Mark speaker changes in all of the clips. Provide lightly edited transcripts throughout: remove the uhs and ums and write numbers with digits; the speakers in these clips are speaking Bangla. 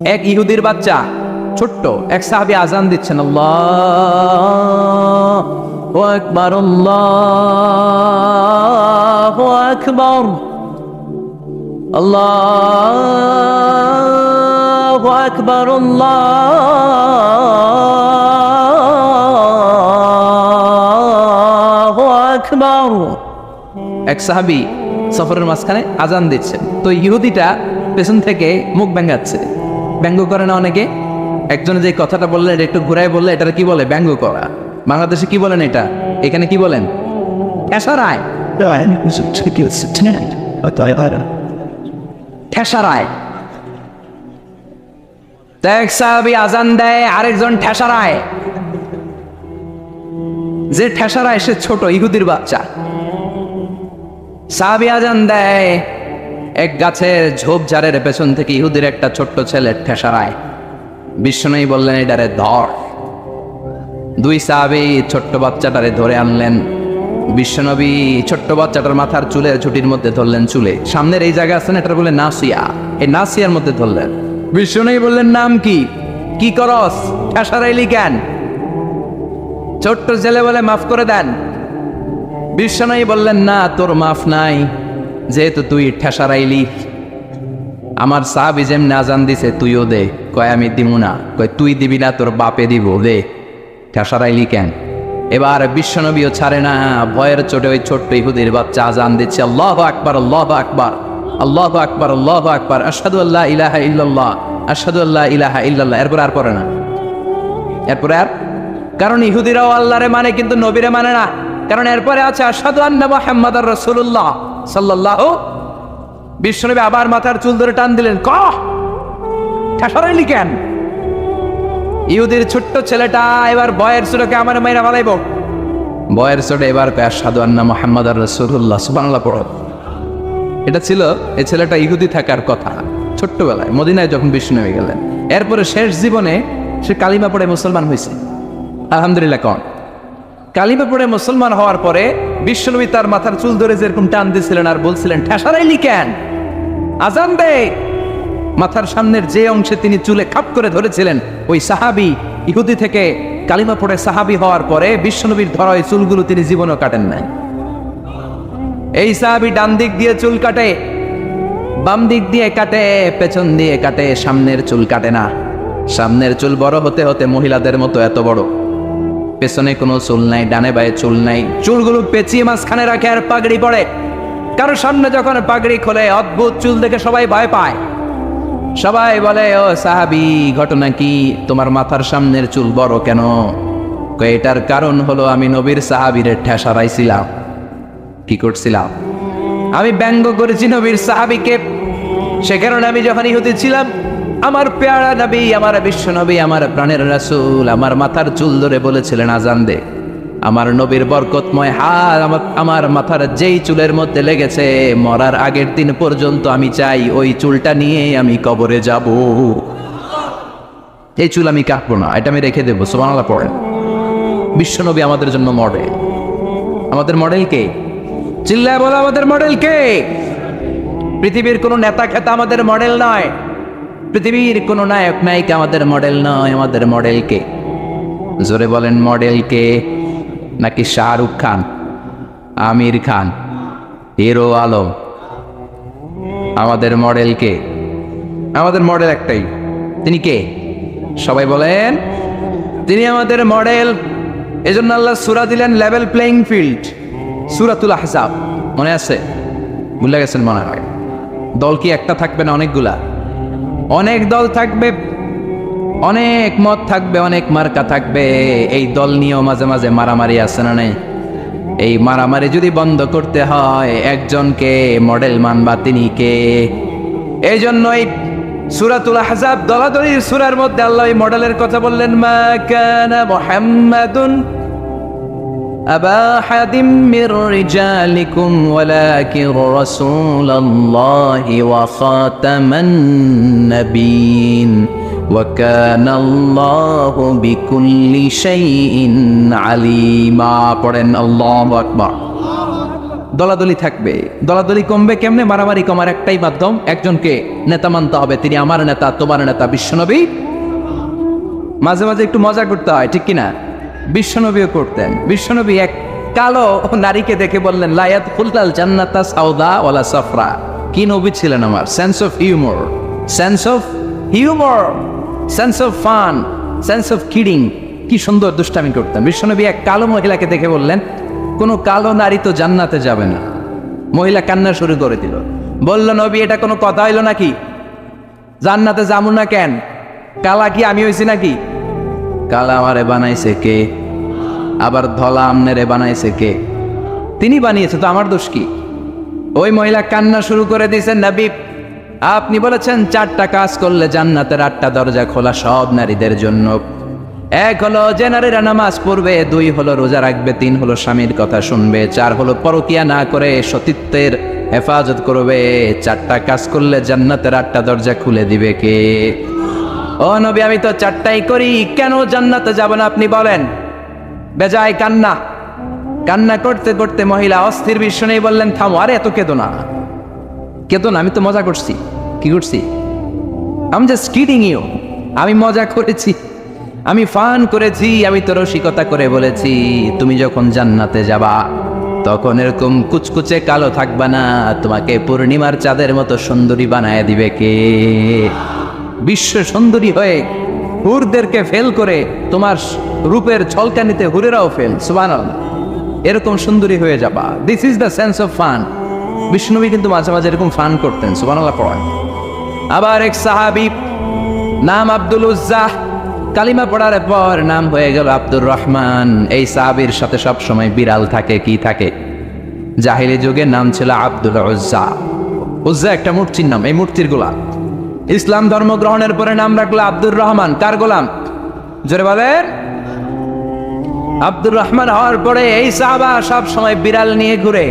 Speaker 1: এক ইহুদির বাচ্চা ছোট্ট এক সাহাবী আজান দিচ্ছেন, আল্লাহু আকবার আল্লাহু আকবার আল্লাহু আকবার আল্লাহু আকবার। এক সাহাবী সফরের মাঝখানে আজান দিচ্ছেন, তো ইহুদিটা পেছন থেকে মুখ ব্যাঙ্গাচ্ছে। ব্যঙ্গ করে না অনেকে? একজনে যে কথাটা বললেন এটা একটু ঘুরাই বললে এটা কি বলে? ব্যঙ্গ করা। বাংলাদেশে কি বলেন এটা? এখানে কি বলেন? ঠেসারায়। ঠেসারায়। এক সাহাবী আজান দেয়, আরেকজন ঠেসারায়। যে ঠেসারায় সে ছোট ইহুদির বাচ্চা। সাহাবী আজান দেয়, এক গাছের ঝোপঝাড়ের পেছন থেকে ইহুদির একটা ছোট্ট ছেলে ঠেসারায়। বিশ্বনবী বললেন, এটারে ধর। দুই সাহাবী ছোট্ট বাচ্চাটারে ধরে আনলেন। বিশ্বনবী ছোট্ট বাচ্চাটার মাথার চুলের ঝুটির মধ্যে ধরলেন, চুলে সামনের এই জায়গা আছে না, এটার বলে নাসিয়া, এই নাসিয়ার মধ্যে ধরলেন। বিশ্বনবী বললেন, নাম কি? কি করস? ঠেসারাইলি কেন? ছোট্ট ছেলে বলে, মাফ করে দেন। বিশ্বনবী বললেন, না, তোর মাফ নাই, যেহেতু তুই ঠেসারাইলি। আমার সাহাবী যেমনি আজান দিছে তুইও দে। কয় আমি দিব না। কয় তুই দিবি না, তোর বাপে দিব, দে। ঠেসারাইলি কেন? এবার বিশ্বনবীও ছাড়ে না, ভয়ের চোটে ওই ছোট্ট ইহুদির বাচ্চা আজান দিচ্ছে, আল্লাহু আকবার আল্লাহু আকবার আল্লাহু আকবার আল্লাহু আকবার আশহাদু আল্লা ইলাহা ইল্লাল্লাহ আশহাদু আল্লা ইলাহা ইল্লাল্লাহ। এরপর আর পড়ে না। এরপরে আর, কারণ ইহুদিরাও আল্লাহরে মানে কিন্তু নবীরে মানে না। কারণ এরপরে আছে আশহাদু আন্না মুহাম্মাদার রাসূলুল্লাহ সাল্লাল্লাহু। বিশ্বনবী আবার মাথার চুল ধরে টান দিলেন, ঠেসারাইলি কেন? ইহুদির ছোট্ট ছেলেটা এবার বয়ের চোটে আমার মাইরা ফালাইব। বয়ের চোটে এবার আশহাদু আন্না মুহাম্মাদার রাসূলুল্লাহ, সুবহানাল্লাহ পড়ো। এটা ছিল এই ছেলেটা ইহুদি থাকার কথা ছোট্টবেলায় মদিনায় যখন বিশ্বনবী গেলেন। এরপরে শেষ জীবনে সে কালিমা পড়ে মুসলমান হয়েছে। আলহামদুলিল্লাহ। কন কালিমা পড়ে মুসলমান হওয়ার পরে বিশ্বনবী তার মাথার চুল ধরে যেরকম টান দিয়েছিলেন আর বলছিলেন, ঠেসারাইলি কেন? আজান দে। মাথার সামনের যে অংশে তিনি চুলে খাপ করে ধরেছিলেন, ওই সাহাবী ইহুদি থেকে কালিমা পড়ে সাহাবী হওয়ার পরে বিশ্বনবীর ধরা ওই চুলগুলো তিনি জীবনও কাটেন নাই। এই সাহাবী ডান দিক দিয়ে চুল কাটে, বাম দিক দিয়ে কাটে, পেছন দিয়ে কাটে, সামনের চুল কাটে না। সামনের চুল বড় হতে হতে মহিলাদের মতো এত বড়, পেছনে কোনো চুল নাই, ডানে বায়ে চুল নাই। চুলগুলো পেঁচিয়ে মাঝখানে রাখে আর পাগড়ি পরে। কারো সামনে যখন পাগড়ি খোলে অদ্ভুত চুল দেখে সবাই ভয় পায়। সবাই বলে, ও সাহাবী, ঘটনা কি? তোমার মাথার সামনের চুল বড় কেন? এটার কারণ হলো আমি নবীর সাহাবীরে ঠেসারাইছিলাম। কি করছিলাম? আমি ব্যঙ্গ করেছি নবীর সাহাবীকে। সে কারণে আমি যখন ইহুদি ছিলাম, আমার পেয়ারা নবী, আমার বিশ্ব নবী, আমার প্রাণের রাসূল আমার মাথার চুল ধরে বলেছিলেন, আজান দে। আমার নবীর বরকতময় হাত আমার মাথার যেই চুলের মধ্যে লেগেছে, মরার আগের দিন পর্যন্ত আমি চাই ওই চুলটা নিয়ে আমি কবরে যাব। এই চুল আমি কাটবো না, এটা আমি রেখে দেবো। সুবহানাল্লাহ পড়েন। বিশ্ব নবী আমাদের জন্য মডেল। আমাদের মডেল কে? চিল্লায় বলো, আমাদের মডেল কে? পৃথিবীর কোনো নেতা খেতা আমাদের মডেল নয়। পৃথিবীর কোনো নায়ক নায়িকা আমাদের মডেল নয়। আমাদের মডেল কে? জোরে বলেন, মডেল কে? নাকি শাহরুখ খান, আমির খান, হিরো আলম? আমাদের মডেল কে? আমাদের মডেল একটাই। তিনি কে? সবাই বলেন, তিনি আমাদের মডেল। এজন্য আল্লাহ সূরা দিলেন লেভেল প্লেইং ফিল্ড, সূরাতুল আহজাব। মনে আছে? ভুলে গেছেন মনে হয়। দল কি একটা থাকবে না অনেকগুলা? অনেক দল থাকবে, অনেক মত থাকবে, অনেক মার্কা থাকবে। এই দল নিয়েও মাঝে মাঝে মারামারি আছে না নাই? এই মারামারি যদি বন্ধ করতে হয়, একজনকে মডেল মানবা, তিনি কে? এই জন্যই সূরাতুল আহজাব দলাদলির সূরার মধ্যে আল্লাহ এই মডেলের কথা বললেন, মা কানা মুহাম্মাদুন আবা আহাদিম মির রিজালিকুম ওয়ালাকিন রাসূলুল্লাহি ওয়া খাতামান নাবিয়্যিন ওয়া কানা আল্লাহু বিকুল্লি শাইইন আলিমা। পড়েন আল্লাহু আকবার। দলাদলি থাকবে। দলাদলি কমবে কেমনে? মারামারি কমার একটাই মাধ্যম, একজনকে নেতা মানতে হবে, তিনি আমার নেতা, তোমার নেতা বিশ্বনবী। মাঝে মাঝে একটু মজা করতে হয়, ঠিক কিনা? বিশ্বনবীও করতেন। বিশ্বনবী এক কালো নারীকে দেখে বললেন, লায়াত ফুলতাল জান্নাতা সাউদা ওয়ালা সাফরা। কি নবী ছিলেন আমার! Sense of humour, sense of humour, sense of fun, sense of kidding. কি সুন্দর দুষ্টামি করতেন। বিশ্বনবী এক কালো মহিলাকে দেখে বললেন, কোনো কালো নারী তো জান্নাতে যাবে না। মহিলা কান্না শুরু করে দিল, বলল, নবী এটা কোনো কথা হইল নাকি? জান্নাতে যাবো না কেন? কালা কি আমি হইছি নাকি? কালা আমারে বানাইছে কে? আবার ধলা আমনেরে বানাইছে কে? তিনি বানিয়েছে, তো আমার দোষ কি? ওই মহিলা কান্না শুরু করে দিয়েছেন, নবী আপনি বলেছেন 4টা কাজ করলে জান্নাতের 8টা দরজা খোলা সব নারীদের জন্য। 1 হলো যে নারীরা নামাজ পড়বে, 2 হলো রোজা রাখবে, 3 হলো স্বামীর কথা শুনবে, 4 হলো পরকিয়া না করে সতীত্বের হেফাজত করবে। 4টা কাজ করলে জান্নাতের 8টা দরজা খুলে দিবে কে? ও নবী আমি তো 4টাই করি, কেন জান্নাতে যাব না আপনি বলেন? বেজায় কান্না, কান্না করতে করতে মহিলা অস্থির। বিশ্ব নেই বললেন, থামো, আরে এত কেঁদো না, কেঁদো না, আমি তো মজা করছি। কি করছি? I am just kidding you. আমি মজা করেছি, আমি ফান করেছি, আমি তো রসিকতা করে বলেছি তুমি যখন জান্নাতে যাবা তখন এরকম কুচকুচে কালো থাকবা না, তোমাকে পূর্ণিমার চাঁদের মতো সুন্দরী বানায় দিবে কে? বিশ্ব সুন্দরী হয়ে হুরদেরকে ফেল করে তোমার রূপের ছলকানিতে হুরেরাও ফেল। সুবহানাল্লাহ, এরকম সুন্দরী হয়ে যাবা। This is the sense of fun. বিষ্ণুনবী কিন্তু মাঝে মাঝে এরকম ফান করতেন। সুবহানাল্লাহ পড়েন। আবার এক সাহাবী নাম আব্দুল উজ্জা, কালিমা পড়ার পর নাম হয়ে গেল আব্দুর রহমান। এই সাহাবীর সাথে সব সময় বিড়াল থাকে। কি থাকে? জাহিলি যুগে নাম ছিল আব্দুল উজ্জা। উজ্জা একটা মূর্তির নাম, এই মূর্তির গোলাম। ইসলাম ধর্ম গ্রহণের পরে নাম রাখলো আব্দুর রহমান। কার গোলাম? জোরে বলেন। আব্দুর রহমান হওয়ার পরে এই সাহাবা সব সময় বিড়াল নিয়ে ঘুরে।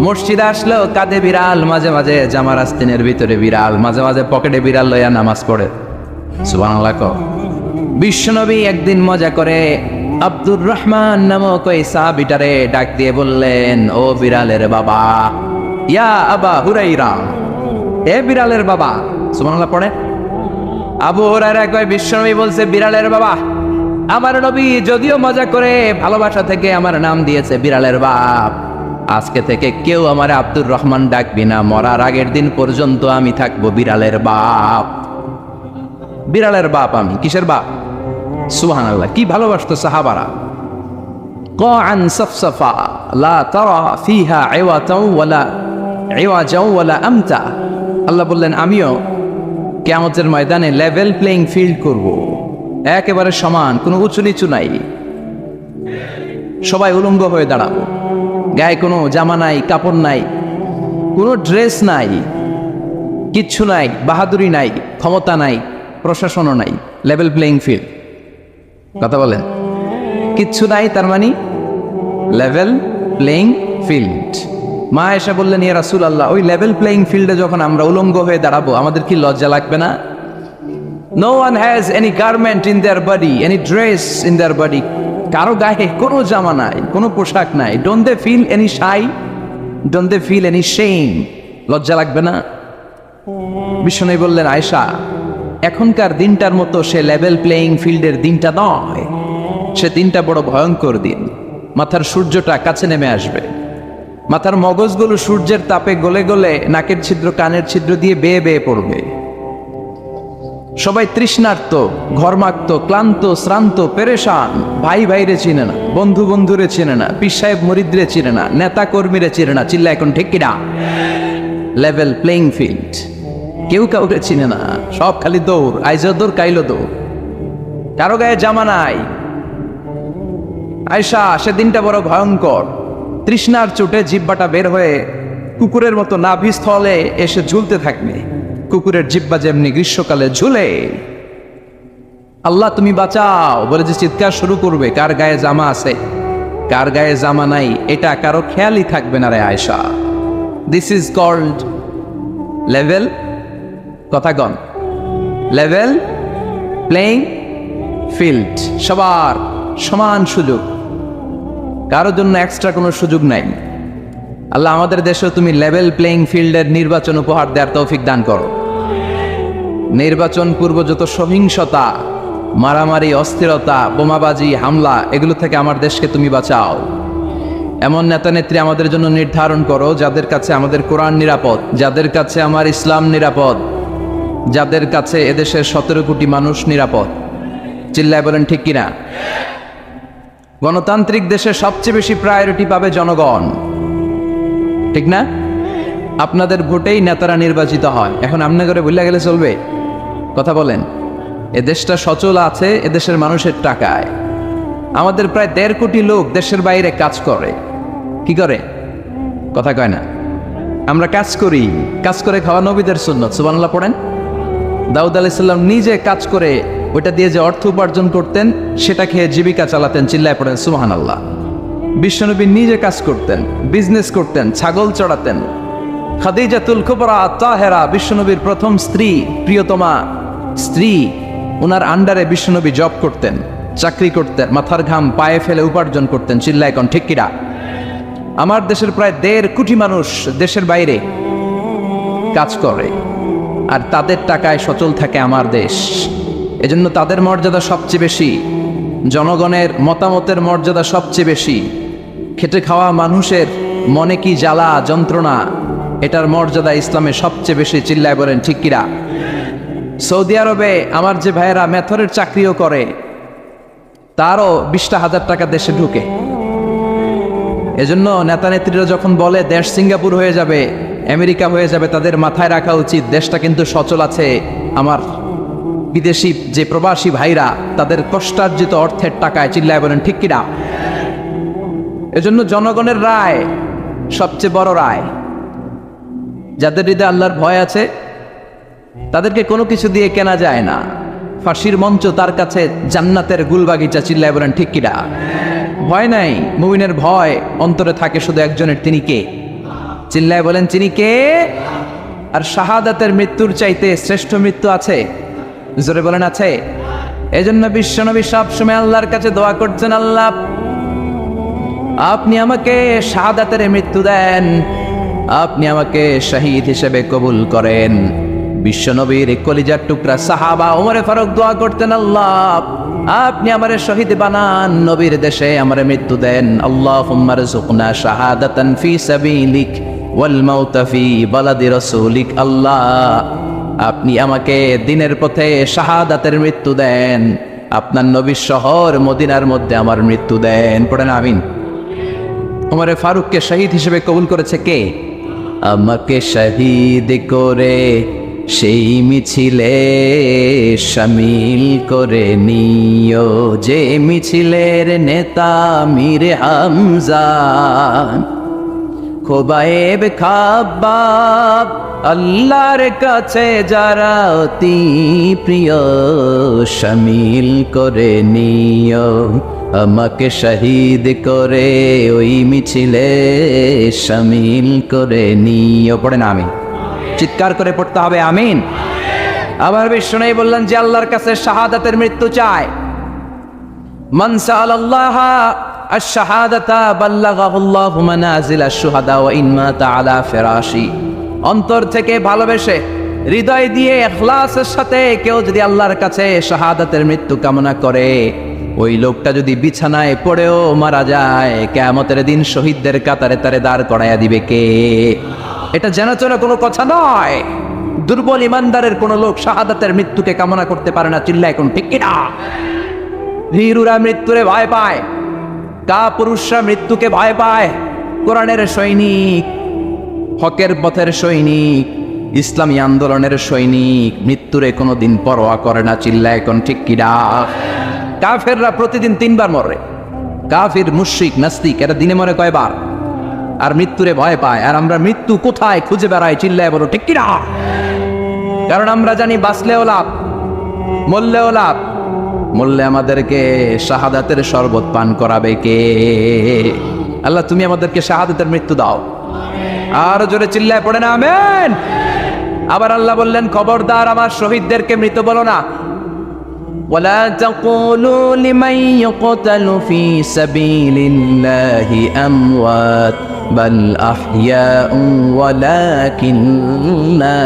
Speaker 1: মসজিদে আসলো কাঁধে বিড়াল, মাঝে মাঝে জামার আস্তিনের ভিতরে বিড়াল, মাঝে মাঝে পকেটে বিড়াল লইয়া নামাজ পড়ে। সুবহানাল্লাহ। বিশ্বনবী একদিন মজা করে আব্দুর রহমান নামক ওই সাহাবীটারে ডাক দিয়ে বললেন, ও বিড়ালের বাবা, ইয়া আবা হুরাইরা, এ বিড়ালের বাবা। সুবহানাল্লাহ পড়ে। আবু হুরায়রা কয়, বিশ্বনবী বলছে বিড়ালের বাবা। আমার নবী যদিও মজা করে ভালোবাসা থেকে আমার নাম দিয়েছে বিড়ালের বাপ, আজকে থেকে কেউ আমার আব্দুর রহমান ডাকবি না, মরার আগের দিন পর্যন্ত আমি থাকবো বিড়ালের বাপ। বিড়ালের বাপ আমি। কিসের বাপ? সুবহানাল্লাহ, কি ভালোবাসতো সাহাবারা। কাআন সাফসাফা লা তারা ফিহা ইওয়াতাও ওয়ালা আমতা। আল্লাহ বললেন, আমিও কিয়ামতের ময়দানে লেভেল প্লেইং ফিল্ড করব, একেবারে সমান, কোনো উঁচু নিচু নাই। সবাই উলঙ্গ হয়ে দাঁড়াবো, গায়ে কোনো জামা নাই, কাপড় নাই, কোনো ড্রেস নাই, কিচ্ছু নাই, বাহাদুরি নাই, ক্ষমতা নাই, প্রশাসনও নাই। Level playing field. কথা বলেন। কিচ্ছু নাই তার মানে লেভেল প্লেইং ফিল্ড। মা এসে বললেন, ইয়া রাসূলুল্লাহ, ওই লেভেল প্লেইং ফিল্ডে যখন আমরা উলঙ্গ হয়ে দাঁড়াবো আমাদের কি লজ্জা লাগবে না? No one has any garment in their body, any dress in their body. কারো গায়ে কোনো জামা নাই, কোনো পোশাক নাই। Don't they feel any shy? Don't they feel any shame? লজ্জা লাগবে না? বিষ্ণু বললেন, আয়েশা, এখনকার দিনটার মতো সে লেভেল প্লেইং ফিল্ডের দিনটা নয়, সে দিনটা বড় ভয়ঙ্কর দিন। মাথার সূর্যটা কাছে নেমে আসবে, মাথার মগজগুলো সূর্যের তাপে গলে গলে নাকের ছিদ্র কানের ছিদ্র দিয়ে বেয়ে বেয়ে পড়বে। সবাই তৃষ্ণার্ত, ঘর্মাক্ত, ক্লান্ত, শ্রান্ত, পেরেশান। ভাই ভাইরে চিনে না, বন্ধু বন্ধুরে চিনে না, পীর সাহেব মুরিদরে চিনে না, নেতা কর্মীরে চিনে না। চিল্লা এখন ঠিক কিনা? Level playing field. কেউ কাউকে চিনে না, সব খালি দৌড়, আইজো দৌড়, কাইলো দৌড়, কারো গায়ে জামা নাই। আয়েশা, সেদিনটা বড় ভয়ঙ্কর। তৃষ্ণার চোটে জিহ্বাটা বের হয়ে কুকুরের মতো নাভিস্থলে এসে ঝুলতে থাকবে। কুকুরের জিহ্বা যেমনি গ্রীষ্মকালে ঝুলে। আল্লাহ তুমি বাঁচাও বলে যে চিৎকার শুরু করবে। কার গায়ে জামা আছে, কার গায়ে জামা নাই, এটা কারো খেয়ালই থাকবে না রে Ayesha. This is called level, কথাগণ, লেভেল প্লেইং ফিল্ড। সবার সমান সুযোগ, কারোর জন্য এক্সট্রা কোনো সুযোগ নাই। আল্লাহ আমাদের দেশেও তুমি লেভেল প্লেইং ফিল্ডের নির্বাচন উপহার দেওয়ার তৌফিক দান করো। নির্বাচন পূর্ব যত সহিংসতা, মারামারি, অস্থিরতা, বোমাবাজি, হামলা, এগুলো থেকে আমার দেশকে তুমি বাঁচাও। এমন নেতা নেত্রী আমাদের জন্য নির্ধারণ করো যাদের কাছে আমাদের কোরআন নিরাপদ, যাদের কাছে আমার ইসলাম নিরাপদ, যাদের কাছে এদেশের 17 কোটি মানুষ নিরাপদ। চিল্লায় বলেন ঠিক কিনা? গণতান্ত্রিক দেশে সবচেয়ে বেশি প্রায়োরিটি পাবে জনগণ, ঠিক না? আপনাদের ভোটেই নেতারা নির্বাচিত হয়। এখন আমনে করে ভুলে গেলে চলবে? কথা বলেন। এ দেশটা সচল আছে এদেশের মানুষের টাকায়। আমাদের প্রায় 1.5 কোটি লোক দেশের বাইরে কাজ করে। কি করে? কথা কয় না। আমরা কাজ করি, কাজ করে খাওয়া নবীদের সুন্নত। সুবহানাল্লাহ পড়েন। দাউদ আলাইহিস সালাম নিজে কাজ করে ওইটা দিয়ে যে অর্থ উপার্জন করতেন সেটা খেয়ে জীবিকা চালাতেন। চিল্লায় পড়েন সুবহানাল্লাহ। বিশ্বনবী নিজে কাজ করতেন, বিজনেস করতেন, ছাগল চড়াতেন। খাদিজাতুল কুবরা তাহেরা, বিশ্বনবীর প্রথম স্ত্রী, প্রিয়তমা স্ত্রী, ওনার আন্ডারে বিশ্বনবী জব করতেন, চাকরি করতেন, মাথার ঘাম পায়ে ফেলে উপার্জন করতেন। চিল্লায় কোন ঠিক কিনা? আমার দেশের প্রায় 1.5 কোটি মানুষ দেশের বাইরে কাজ করে, আর তাদের টাকায় সচল থাকে আমার দেশ। এজন্য তাদের মর্যাদা সবচেয়ে বেশি, জনগণের মতামতের মর্যাদা সবচেয়ে বেশি। খেটে খাওয়া মানুষের মনে কি জ্বালা যন্ত্রণা, এটার মর্যাদা ইসলামে সবচেয়ে বেশি। চিল্লায় বলেন ঠিক কিনা? সৌদি আরবে আমার যে ভাইয়েরা মেথরের চাকরিও করে, তারও 20,000 টাকা দেশে ঢুকে। এজন্য নেতা নেত্রীরা যখন বলে দেশ সিঙ্গাপুর হয়ে যাবে, আমেরিকা হয়ে যাবে, তাদের মাথায় রাখা উচিত দেশটা কিন্তু সচল আছে আমার বিদেশি যে প্রবাসী ভাইরা তাদের কষ্টার্জিত অর্থের টাকায়। চিল্লায় বলেন ঠিক কিনা? এজন্য জনগণের রায় সবচেয়ে বড় রায়। যাদের হৃদয়ে আল্লাহর ভয় আছে তাদেরকে কোনো কিছু দিয়ে কেনা যায় না। ফাঁসির মঞ্চ তার কাছে জান্নাতের গুলবাগিচা। চিল্লায় বলেন ঠিক কিনা? ভয় নাই। মুমিনের ভয় অন্তরে থাকে শুধু একজনের, তিনি কে? চিল্লায় বলেন তিনি কে? আর শাহাদাতের মৃত্যুর চাইতে শ্রেষ্ঠ মৃত্যু আছে? জোরে বলেন আছে? এজন্য বিশ্বনবী সবসময় আল্লাহর কাছে দোয়া করছেন, আল্লাহ আপনি আমাকে শাহাদাতের মৃত্যু দেন, আপনি আমাকে শহীদ হিসেবে কবুল করেন। বিশ্বনবীর কলিজার টুকরা সাহাবা ওমরে ফারুক দোয়া করতেন, আল্লাহ আপনি আমারে শহীদ বানান, নবীর দেশে আমারে মৃত্যু দেন। আল্লাহুম্মা রযুকনা শাহাদাতান ফি সাবিলিক ওয়াল মাউতা ফি বালাদি রাসূলিক। আল্লাহ আপনি আমাকে দিনের পথে শাহাদাতের মৃত্যু দেন, আপনার নবীর শহর মদিনার মধ্যে আমার মৃত্যু দেন। পড়েন আমিন। ওমরে ফারুককে শহীদ হিসেবে কবুল করেছে কে? আমাকে শহীদ করে সেই মিছিলে শামিল করে নিও, যে মিছিলের নেতা মীর হামজা, খোবায়েব খাব্বাব, আল্লাহর কাছে যারা অতি প্রিয়, শামিল করে নিও আমাকে শহীদ করে ওই মিছিলে শামিল করে নিও। পড়েন আমিন। চিৎকার করে পড়তে হবে আমিন। আবার বিষ্ণু বললেন যে আল্লাহর কাছে শাহাদাতের মৃত্যু চায়, মান সাআলাল্লাহ আশ-শাহাদাতা বাল্লাগাহুল্লাহু মানাজিল আশ-শুহাদা ওয়া ইন মাতা আলা ফিরাশি। অন্তর থেকে ভালোবেসে হৃদয় দিয়ে ইখলাসের সাথে কেউ যদি আল্লাহর কাছে শাহাদাতের মৃত্যু কামনা করে, ওই লোকটা যদি বিছানায় পড়েও মারা যায়, কিয়ামতের দিন শহীদদের কাতারে তারে দাঁড় করাইয়া দিবে কে? এটা জানাচনা কোনো কথা নয়। দুর্বল ইমানদারের কোন লোক শাহাদাতের মৃত্যুকে কামনা করতে পারে না। চিল্লায় কোন ঠিক কিনা? ভীরুরা মৃত্যুরে ভয় পায়, কাপুরুষরা মৃত্যুকে ভয় পায়। কোরআনের সৈনিক, হকের পথের সৈনিক, ইসলামী আন্দোলনের সৈনিক মৃত্যুরে কোনোদিন পরোয়া করে না। চিল্লায় কোন ঠিক কিনা? কাফেররা প্রতিদিন 3 বার মরে। কাফির, মুশরিক, নাস্তিক এরা দিনে মরে কয়বার? আর মৃত্যুরে ভয় পায়। আর আমরা মৃত্যু কোথায় খুঁজে বেড়াই? চিল্লায় বলো ঠিক কিনা? কারণ আমরা জানি বাঁচলেও লাভ, মরলেও লাভ। মরলে আমাদেরকে শাহাদাতের শরবত পান করাবে কে? আল্লাহ তুমি আমাদেরকে শাহাদাতের মৃত্যু দাও। আর জোরে চিল্লায় পড়ে না আমিন। আবার আল্লাহ বললেন খবরদার আমার শহীদদেরকে মৃত বলো না। ওয়ালা তাকুলু লিমান ইয়াকতালু ফি সাবিলিল্লাহি আমওয়াত বাল আহইয়াউ ওয়ালাকিন লা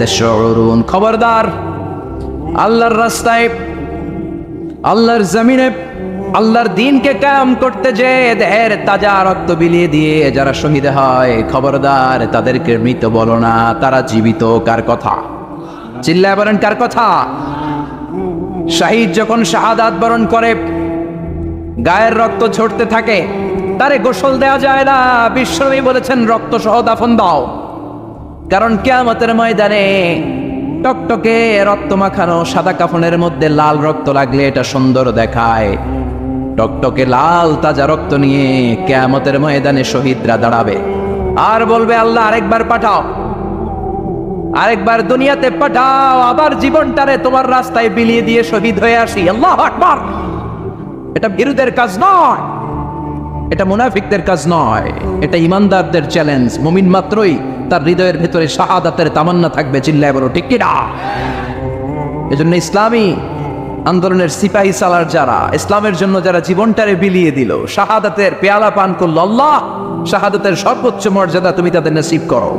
Speaker 1: তাশউরুন। খবরদার, আল্লাহর রাস্তায়, আল্লাহর জমিনে আল্লাহর দ্বীনকে কায়েম করতে যে দেহের তাজা রক্ত বিলিয়ে দিয়ে যারা শহীদ হয়, খবরদার তাদেরকে মৃত বলো না, তারা জীবিত। কার কথা? চিল্লায় বলেন, কার কথা? শহীদ যখন শাহাদাত বরণ করে, গায়ের রক্ত ঝরতে থাকে, তারে গোসল দেওয়া যায় না। বিশ্বনবী বলেছেন রক্ত সহ দাফন দাও, কারণ কিয়ামতের ময়দানে টকটকে রক্ত মাখানো সাদা কাফনের মধ্যে লাল রক্ত লাগলে এটা সুন্দর দেখায়। টকটকে লাল তাজা রক্ত নিয়ে কিয়ামতের ময়দানে শহীদরা দাঁড়াবে আর বলবে, আল্লাহ আরেকবার পাঠাও, আরেকবার দুনিয়াতে পাঠাও, আবার জীবনটারে তোমার রাস্তায় বিলিয়ে দিয়ে শহীদ হয়ে আসি। আল্লাহু আকবার। এটা ভীরুদের কাজ নয়, এটা মুনাফিকদের কাজ নয়, এটা ইমানদারদের চ্যালেঞ্জ। মুমিন মাত্রই তার হৃদয়ের ভেতরে শাহাদাতের তামান্না থাকবে। চিল্লায় বলো ঠিক কিনা? এজন্য ইসলামী আন্দোলনের সিপাহী সালার যারা, ইসলামের জন্য যারা জীবনটারে বিলিয়ে দিল, শাহাদাতের পেয়ালা পান করলো, আল্লাহ শাহাদাতের সর্বোচ্চ মর্যাদা তুমি তাদের নসিব করো।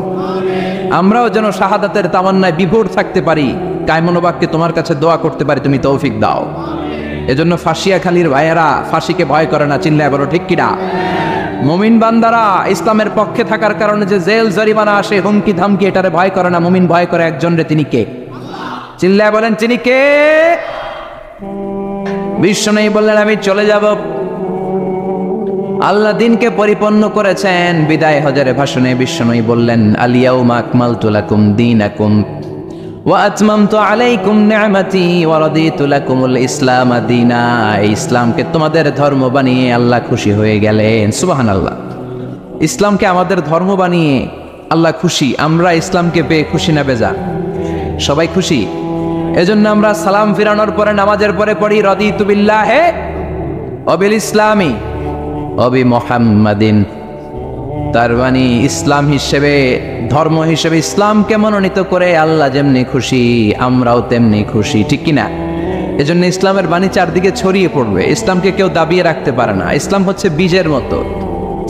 Speaker 1: আমরাও যেন শাহাদাতের তামান্নায় বিভোর থাকতে পারি, কায়মনোবাক্যে তোমার কাছে দোয়া করতে পারি, তুমি তৌফিক দাও। এজন্য ফাঁসিয়াখালীর ভাইয়েরা ফাঁসিকে ভয় করে না। চিল্লায় বলো ঠিক কিনা? মুমিন বান্দারা ইসলামের পক্ষে থাকার কারণে যে জেল জরিমানা আসে, হুমকি ধামকি, এটারে ভয় করে না। মুমিন ভয় করে একজন রে, তিনি কে? চিল্লায় বলেন, তিনি কে? বিশ্বনবী বললেন, আমি চলে যাব। আল্লাহ দিনকে পরিপূর্ণ করেছেন। বিদায় হজের ভাষণে বিশ্বনবী বললেন, আল ইয়াউমা আকমালতু লাকুম দীনাকুম ওয়া আতমামতু আলাইকুম নি'মাতি ওয়া রাদিতু লাকুমুল ইসলাম দীনা। ইসলামকে তোমাদের ধর্ম বানিয়ে আল্লাহ খুশি হয়ে গেলেন। সুবহানাল্লাহ। ইসলামকে আমাদের ধর্ম বানিয়ে আল্লাহ খুশি। আমরা ইসলামকে পেয়ে খুশি না বেজার? সবাই খুশি। এজন্য আমরা সালাম ফিরানোর পরে নামাজের পরে পড়ি, রাদিতু বিল্লাহি ওয়া বিল ইসলামি ওয়া বি মুহাম্মাদিন। তার মানে ইসলাম হিসেবে, ধর্ম হিসেবে ইসলামকে মনোনীত করে আল্লাহ যেমনি খুশি, আমরাও তেমনি খুশি। ঠিক কিনা? এজন্য ইসলামের বাণী চারদিকে ছড়িয়ে পড়বে। ইসলামকে কেউ দাবিয়ে রাখতে পারে না। ইসলাম হচ্ছে বীজের মতো,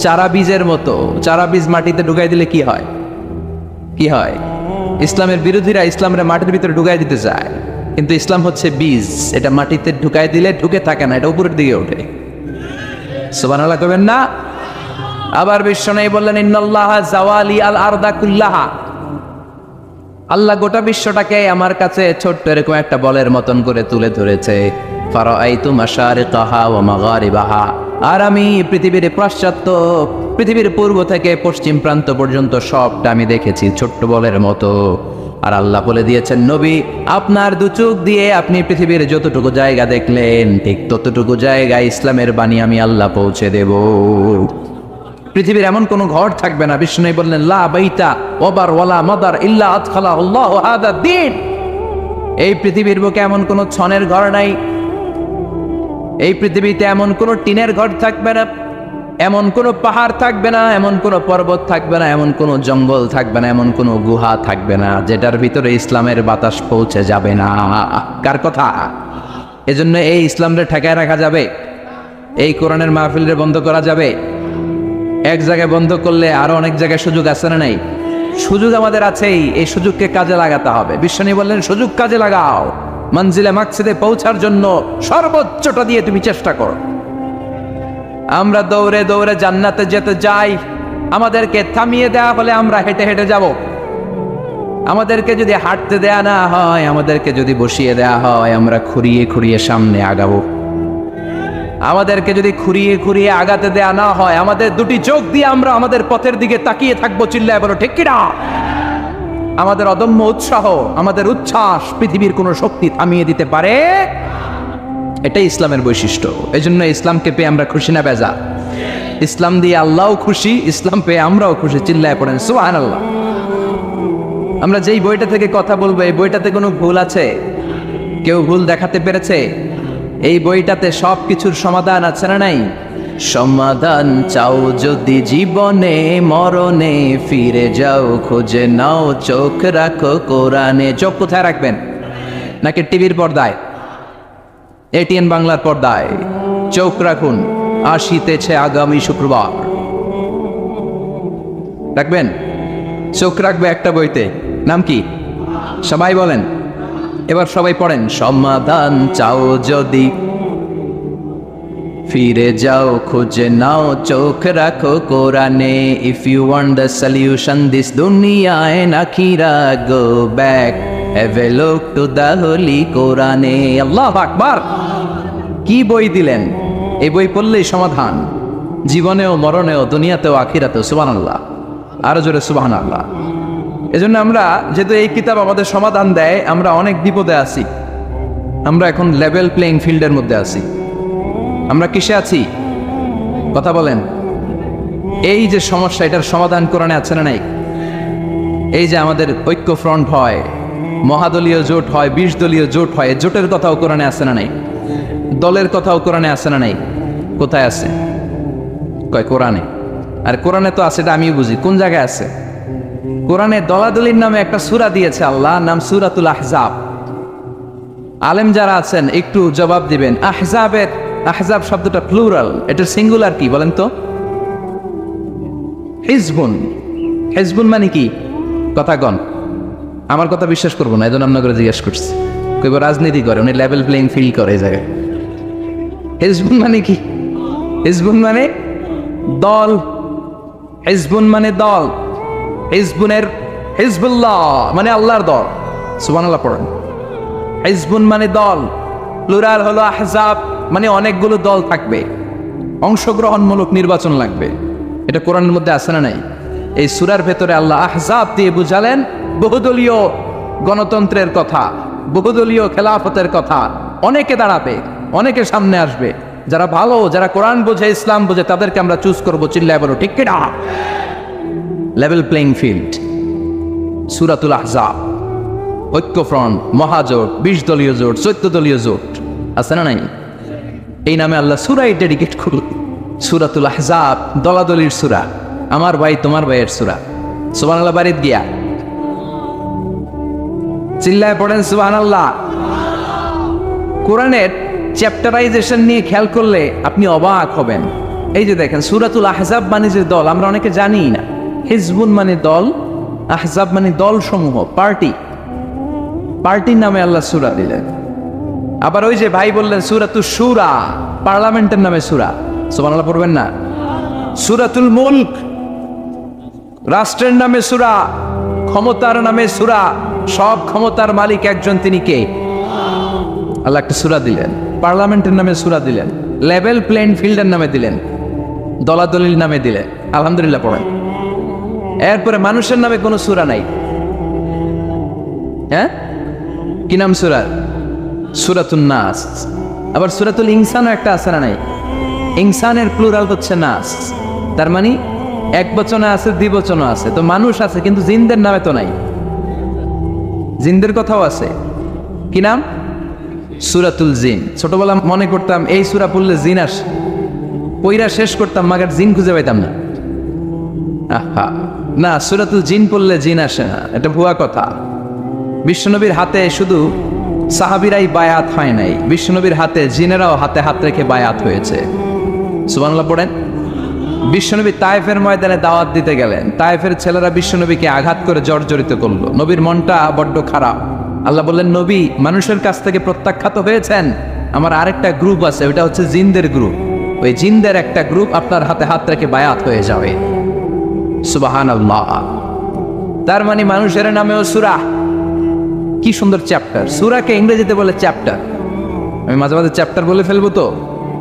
Speaker 1: চারা বীজের মতো। চারা বীজ মাটিতে ঢুকাই দিলে কি হয়? কি হয়? ইসলামের বিরোধীরা ইসলামের মাটির ভিতরে ঢুকাই দিতে চায়, কিন্তু ইসলাম হচ্ছে বীজ, এটা মাটিতে ঢুকাই দিলে ঢুকে থাকে না, এটা উপরের দিকে ওঠে। সুবহানাল্লাহ কবেন না? আবার বিশ্বনবী বললেন, ইন্নাল্লাহা জাওয়ালি আল আরদা কুল্লাহা। আল্লাহ গোটা বিশ্বটাকে আমার কাছে ছোট্ট এরকম একটা বলের মতন করে তুলে ধরেছে। ফারাআইতু মাশারিকাহা ওয়া মাগারিবাহা। আর আমি পৃথিবীর পাশ্চাত্য, পৃথিবীর পূর্ব থেকে পশ্চিম প্রান্ত পর্যন্ত সবটা আমি দেখেছি ছোট্ট বলের মতো। আর আল্লাহ বলে দিয়েছেন, নবী আপনার দু চোখ দিয়ে আপনি পৃথিবীর যতটুকু জায়গা দেখলেন, ঠিক ততটুকু জায়গায় ইসলামের বাণী আমি আল্লাহ পৌঁছে দেব। পৃথিবীর এমন কোন ঘর থাকবে না, বিষ্ণু বললেন, লা বাইতা ওয়াবার ওয়ালা মাদার ইল্লা আদখালাহুল্লাহু হাদা দ্বীন। এই পৃথিবীর বুকে এমন কোন ছনের ঘর নাই, এই পৃথিবীতে এমন কোন টিনের ঘর থাকবে না, এমন কোন পাহাড় থাকবে না, এমন কোন পর্বত থাকবে না, এমন কোন জঙ্গল থাকবে না, এমন কোন গুহা থাকবে না যেটার ভিতরে ইসলামের বাতাস পৌঁছে যাবে না। কার কথা? এজন্য এই ইসলামরে ঠেকায় রাখা যাবে? এই কোরআনের মাহফিলরে বন্ধ করা যাবে? এক জায়গায় বন্ধ করলে আরো অনেক জায়গায় সুযোগ আছে না নাই? সুযোগ আমাদের আছেই, এই সুযোগকে কাজে লাগাতে হবে। বিশ্বনবী বললেন, সুযোগ কাজে লাগাও, মঞ্জিলে মাকসিদে পৌঁছার জন্য সর্বোচ্চটা দিয়ে তুমি চেষ্টা করো। আমরা দৌড়ে দৌড়ে জান্নাতে যেতে যাই, আমাদেরকে থামিয়ে দেয়া হলে আমরা হেঁটে হেঁটে যাব। আমাদেরকে যদি হাঁটতে দেয়া না হয়, আমাদেরকে যদি বসিয়ে দেয়া হয়, আমরা খুঁড়িয়ে খুঁড়িয়ে সামনে আগাবো। আমাদেরকে যদি খুঁড়িয়ে খুঁড়িয়ে আগাতে দেয়া না হয়, আমাদের দুটি চোখ দিয়ে আমরা আমাদের পথের দিকে তাকিয়ে থাকবো। চিল্লায় বলো ঠিক কিনা? আমাদের অদম্য উৎসাহ, আমাদের উচ্ছ্বাস পৃথিবীর কোন শক্তি থামিয়ে দিতে পারে? এটাই ইসলামের বৈশিষ্ট্য। এই জন্য ইসলামকে পেয়ে আমরা খুশি না বেজার? ইসলাম দিয়ে আল্লাহও খুশি, ইসলাম পেয়ে আমরাও খুশি। চিল্লায় পড়েন সুবহানাল্লাহ। আমরা যেই বইটা থেকে কথা বলবো, এই বইটাতে কোনো ভুল আছে? কেউ ভুল দেখাতে পেরেছে? এই বইটাতে সব কিছুর সমাধান আছে না নাই? সমাধান চাও যদি জীবনে, মরণে ফিরে যাও, খুঁজে নাও, চোখ রাখো কোরআনে। চোখ কোথায় রাখবেন? নাকি টিভির পর্দায়, এটিএন বাংলার পর্দায়? চোখ রাখুন, আসিতেছে আগামী শুক্রবার। রাখবেন? চোখ রাখবে একটা বইতে, নাম কি? সবাই বলেন, এবার সবাই পড়েন। সমাধান চাও যদি ফিরে যাও, খুঁজে নাও, চোখ রাখো কোরআনে। If you want the solution this দুনিয়ায় নাকিরা, go back, have a look to the holy কোরআনে। আল্লাহু আকবার! কি বই দিলেন! এই বই পড়লেই সমাধান, জীবনেও মরণেও দুনিয়াতেও আখিরাতেও। সুবহানাল্লাহ, আরো জোরে সুবহানাল্লাহ। এজন্য আমরা, যেহেতু এই কিতাব আমাদের সমাধান দেয়, আমরা অনেক বিপদে আছি। আমরা এখন লেভেল প্লেইং ফিল্ডের মধ্যে আছি। আমরা কিসে আছি? কথা বলেন। এই যে সমস্যা, এটার সমাধান কোরআনে আছে না নাই? এই যে আমাদের ঐক্য ফ্রন্ট হয়, মহাদলীয় জোট হয়, 20 দলীয় জোট হয়, জোটের কথাও কোরআনে আছে না নাই? দলের কথাও কোরআনে আছে না নাই? কোথায় আছে? কয় কোরআনে। আর কোরআনে তো আছে, এটা আমিও বুঝি। কোন জায়গায় আছে? কোরআনে দলাদলির নামে একটা সূরা দিয়েছে আল্লাহ, নাম সূরাতুল আহজাব। আলেম যারা আছেন একটু জবাব দিবেন। আহজাবের, আহজাব শব্দটা প্লুরাল, এটার সিঙ্গুলার কি বলেন তো? হিজবুন। হিজবুন মানে কি? কথা কন। আমার কথা বিশ্বাস করবো না, এজন্য আপনাকে জিজ্ঞেস করছি। কেউ রাজনীতি করে, উনি লেভেল প্লেইং ফিল্ড করে এই জায়গায়। হিজবুন মানে কি? হিজবুন মানে দল। হিজবুন মানে দল। হিজবুনের, হিজবুল্লাহ মানে আল্লাহর দল। সুবহানাল্লাহ পড়েন। হিজবুন মানে দল, প্লুরাল হলো আহজাব, মানে অনেকগুলো দল থাকবে, অংশগ্রহণমূলক নির্বাচন লাগবে। এটা কোরআনের মধ্যে আছে না নাই? এই সূরার ভেতরে আল্লাহ আহজাব দিয়ে বুঝালেন বহুদলীয় গণতন্ত্রের কথা, বহুদলীয় খেলাফতের কথা। অনেকে দাঁড়াবে, অনেকে সামনে আসবে। যারা ভালো, যারা কোরআন বোঝে, ইসলাম বোঝে, তাদেরকে আমরা চুজ করবো। চিল্লায় বলো ঠিক কিনা? Level playing field. সূরাতুল আহজাব, ঐক্যফ্রন্ট, মহাজোট, 20 দলীয় জোট, 14 দলীয় জোট, আছে না নাই? এই নামে আল্লাহ সূরাই ডেডিকেট করল। সূরাতুল আহজাব, দলাদলির সূরা, আমার ভাই তোমার ভাইয়ের সূরা। সুবহানাল্লাহ বাড়িতে গিয়া চিল্লায় পড়েন সুবহানাল্লাহ। কোরআনের চ্যাপ্টারাইজেশন নিয়ে খেয়াল করলে আপনি অবাক হবেন। এই যে দেখেন, সূরাতুল আহজাব মানে যে দল, আমরা অনেকে জানি না। হিজবুন মানে দল, আহজাব মানে দল সমূহ, পার্টি। পার্টির নামে আল্লাহ সূরা দিলেন। আবার ওই যে ভাই বললেন সূরাতুশ শুরা, পার্লামেন্টের নামে সূরা। সুবহানাল্লাহ পড়বেন না? সূরাতুল মুলক, রাষ্ট্রের নামে সূরা, ক্ষমতার নামে সূরা। সব ক্ষমতার মালিক একজন, তিনি কে? আল্লাহ একটা সূরা দিলেন। পার্লামেন্টের নামে সূরা দিলেন, লেভেল প্লেইং ফিল্ডের নামে দিলেন, দলাদলির নামে দিলেন। আলহামদুলিল্লাহ পড়েন। এরপরে মানুষের নামে কোনো সূরা নাই। হ্যাঁ, কি নাম সূরার? সূরাতুন নাস। আবার সূরাতুল ইনসানও একটা আছে না নাই? ইনসানের প্লুরাল হচ্ছে নাস, তার মানে এক বচনে আছে, দ্বিবচনও আছে। তো মানুষ আছে, কিন্তু জিনদের নামে তো নাই। জিনদের কথাও আছে। কি নাম? সূরাতুল জিন। ছোটবেলা মনে করতাম এই সূরা পড়লে জিন আসে, পইরা শেষ করতাম, মাগার জিন খুঁজে পাইতাম না। আহা, না, সূরাতুল জিন পড়লে জিন আসে না, এটা ভুয়া কথা। বিশ্বনবীর হাতে শুধু সাহাবীরাই বায়াত হয় নাই, বিশ্বনবীর হাতে জিনেরাও হাতে হাত রেখে বায়াত হয়েছে। সুবহানাল্লাহ পড়েন। বিশ্বনবী তায়েফের ময়দানে দাওয়াত দিতে গেলেন, তায়েফের ছেলেরা বিশ্বনবীকে আঘাত করে জর্জরিত করলো। নবীর মনটা বড্ড খারাপ। আল্লাহ বললেন, নবী মানুষের কাছ থেকে প্রত্যাখ্যাত হয়েছেন, আমার আরেকটা গ্রুপ আছে, ওইটা হচ্ছে জিনদের গ্রুপ। ওই জিনদের একটা গ্রুপ আপনার হাতে হাত রেখে বায়াত হয়ে যাবে। সুবহানাল্লাহ। তার মানে মানুষের নামেও সূরা। কি সুন্দর চ্যাপ্টার। সূরাকে ইংরেজিতে বলে চ্যাপ্টার। আমি মাঝে মাঝে চ্যাপ্টার বলে ফেলবো, তো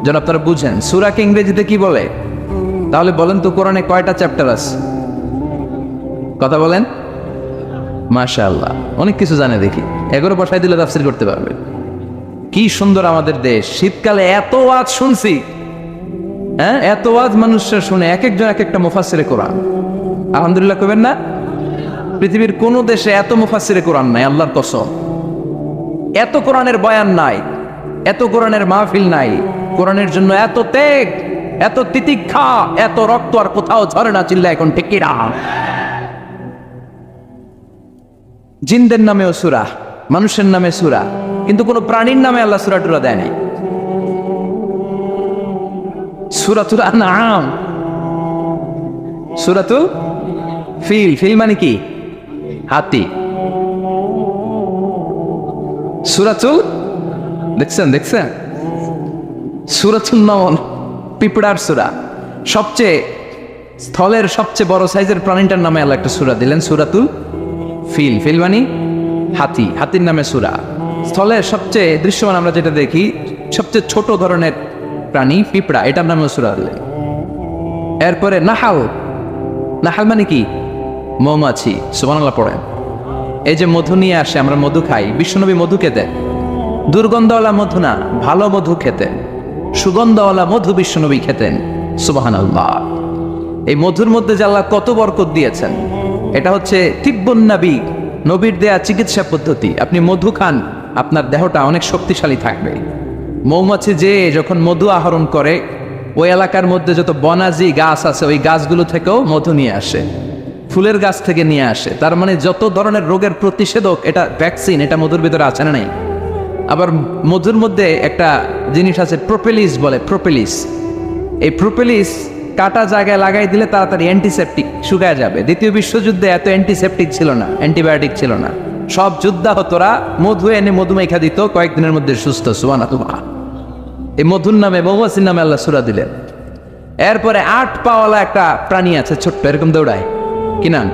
Speaker 1: যেন আপনারা বুঝেন সূরাকে ইংরেজিতে কি বলে। তাহলে বলেন তো, কোরআনে কয়টা চ্যাপ্টার আছে? কথা বলেন। মাশাআল্লাহ, অনেক কিছু জানে দেখি। 11 বসাই দিলে তাফসীর করতে পারবে। কি সুন্দর আমাদের দেশ। শীতকালে এত ওয়াজ শুনছি, হ্যাঁ, এত ওয়াজ মানুষরা শুনে, এক একজন এক একটা মুফাসসিরে কোরআন। আলহামদুলিল্লাহ কবেন না? পৃথিবীর কোন দেশে এত মুফাসসিরে কোরআন নাই, আল্লাহর কসম। এত কোরআনের বয়ান নাই, এত কোরআনের মাহফিল নাই। কোরআনের জন্য এত ত্যাগ, এত তিতিক্ষা, এত রক্ত আর কোথাও ঝরে না। চিল্লা এখন ঠিক কি না? জিনদের নামেও সূরা, মানুষের নামে সূরা, কিন্তু কোন প্রাণীর নামে আল্লাহ সূরা টুরা দেয় নাই। সূরাতুল আনআম, সূরাতুল ফিল, ফিল মানে কি? হাতি। সূরাতুল, দেখছেন দেখছেন, সূরাতুন নামল, পিঁপড়ার সূরা। সবচেয়ে স্থলের সবচেয়ে বড় সাইজের প্রাণীটার নামে আল্লাহ একটা সূরা দিলেন, সূরাতুল ফিল। ফিল মানে হাতি, হাতির নামে সূরা। স্থলের সবচেয়ে দৃশ্যমান আমরা যেটা দেখি, সবচেয়ে ছোট ধরনের প্রাণী পিঁপড়া, এটার নামে সূরা দিলেন। এরপরে নাহাল, নাহাল মানে কি? মৌমাছি। সুবহানাল্লাহ পড়েন। এই যে মধু নিয়ে আসে, আমরা মধু খাই, বিশ্বনবী মধু খেতেন। দুর্গন্ধওয়ালা মধু না, ভালো মধু খেতেন। সুগন্ধওয়ালা মধু বিশ্বনবী খেতেন। সুবহানাল্লাহ। এই মধুর মধ্যে যে আল্লাহ কত বরকত দিয়েছেন, এটা হচ্ছে তিব্বুন নবী, নবীর দেয়া চিকিৎসা পদ্ধতি। আপনি মধু খান, আপনার দেহটা অনেক শক্তিশালী থাকবে। মৌমাছি যে যখন মধু আহরণ করে, ওই এলাকার মধ্যে যত বনাজি গাছ আছে, ওই গাছগুলো থেকেও মধু নিয়ে আসে, ফুলের গাছ থেকে নিয়ে আসে। তার মানে যত ধরনের রোগের প্রতিষেধক, এটা ভ্যাকসিন, এটা মধুর ভিতরে আছে না নাই? আবার মধুর মধ্যে একটা জিনিস আছে, প্রোপেলিস বলে, প্রোপেলিস। এই প্রোপেলিস কাটা জায়গায় লাগাই দিলে তাড়াতাড়ি অ্যান্টিসেপটিক, শুকায় যাবে। দ্বিতীয় বিশ্বযুদ্ধে এত অ্যান্টিসেপটিক ছিল না, অ্যান্টিবায়োটিক ছিল না। সব যোদ্ধাহতরা মধু এনে মধু মেখা দিত, কয়েকদিনের মধ্যে সুস্থ। সুবহানাল্লাহ। এই মধুর নামে, মৌমাছির নামে আল্লাহ সূরা দিলেন। এরপরে 8 পাওয়ালা একটা প্রাণী আছে, ছোট্ট, এরকম দৌড়ায়, কি নাম?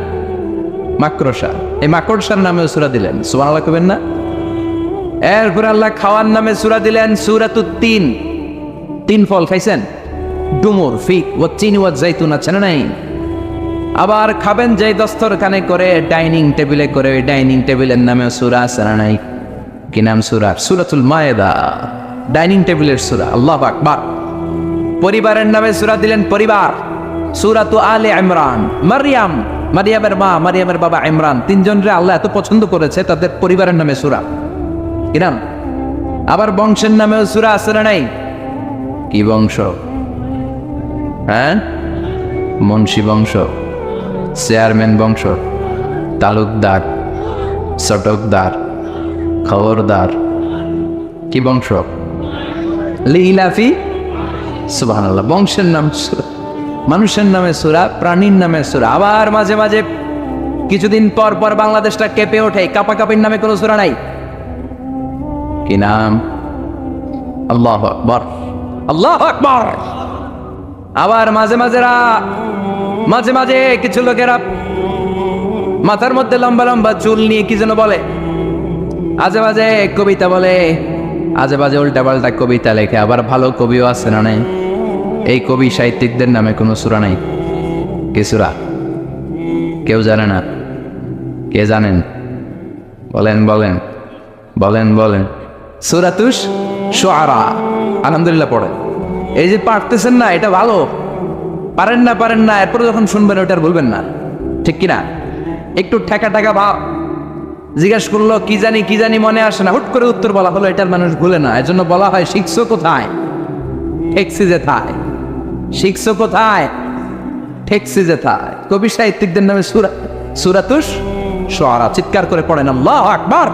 Speaker 1: মাকড়সা। এই মাকড়সার নামে সূরা দিলেন। সুবহানাল্লাহ কবেন না? এরপরে আল্লাহ খাওয়ার নামে সূরা দিলেন, সূরাতুত তিন। তিন ফল খাইছেন? ডুমুর, ফিক, ওয়াত্তিন ওয়াজ জাইতুন, আছে না নাই? আবার খাবেন যেই দস্তরখানে করে, ডাইনিং টেবিলে করে, ওই ডাইনিং টেবিলের নামে সূরা আছে না নাই? কি নাম সূরার? সূরাতুল মায়েদা, ডাইনিং টেবিলের সূরা। আল্লাহু আকবার। পরিবারের নামে সূরা দিলেন, পরিবার, সূরাতু আলে ইমরান। মারইয়াম, মারিয়ামের মা, মারিয়ামের বাবা ইমরান, তিনজনরে আল্লাহ এত পছন্দ করেছে, তাদের পরিবারের নামে সূরা। কি নাম? আবার বংশের নামেও সূরা আছে না নাই? কি বংশ? হ্যাঁ, মুন্সি বংশ, চেয়ারম্যান বংশ, তালুকদার, চটকদার, খবরদার। কি বংশ? লিলাফি। সুবহানাল্লাহ। বংশের নাম সূরা, মানুষের নামে সূরা, প্রাণীর নামে সূরা। আবার মাঝে মাঝে কিছুদিন পর পর বাংলাদেশটা কেঁপে ওঠে, কাপাকাপির নামে কোনো সূরা নাই। কি নাম? আল্লাহু আকবার, আল্লাহু আকবার। আবার মাঝে মাঝে কিছু লোকেরা মাথার মধ্যে লম্বা লম্বা চুল নিয়ে কি যেন বলে, আজে বাজে কবিতা বলে, আজে বাজে উল্টা পাল্টা কবিতা লেখে। আবার ভালো কবিও আছে না নাই? এই কবি সাহিত্যিকদের নামে কোনো সূরা নাই। কি সূরা? কেউ জানে না? কে জানেন? বলেন বলেন বলেন বলেন। সূরাতুশ শুআরা। আলহামদুলিল্লাহ পড়েন। এই যে পারতেছেন না, এটা ভালো। পারেন না, এরপর যখন শুনবেন ওটা আর বলবেন না, ঠিক কিনা? একটু ঠেকা ঠেকা ভাব, জিজ্ঞেস করলো কি জানি মনে আসে না, হুট করে উত্তর বলা হলো, এটার মানুষ ভুলে না। এজন্য বলা হয়, শিখছো কোথায়? ঠেকছি যেথায়। শিখছো কোথায়? ঠেকছি যেথায়। কবি সাহিত্যিকদের নামে সূরাতুশ শুআরা। চিৎকার করে পড়েন আল্লাহু আকবার।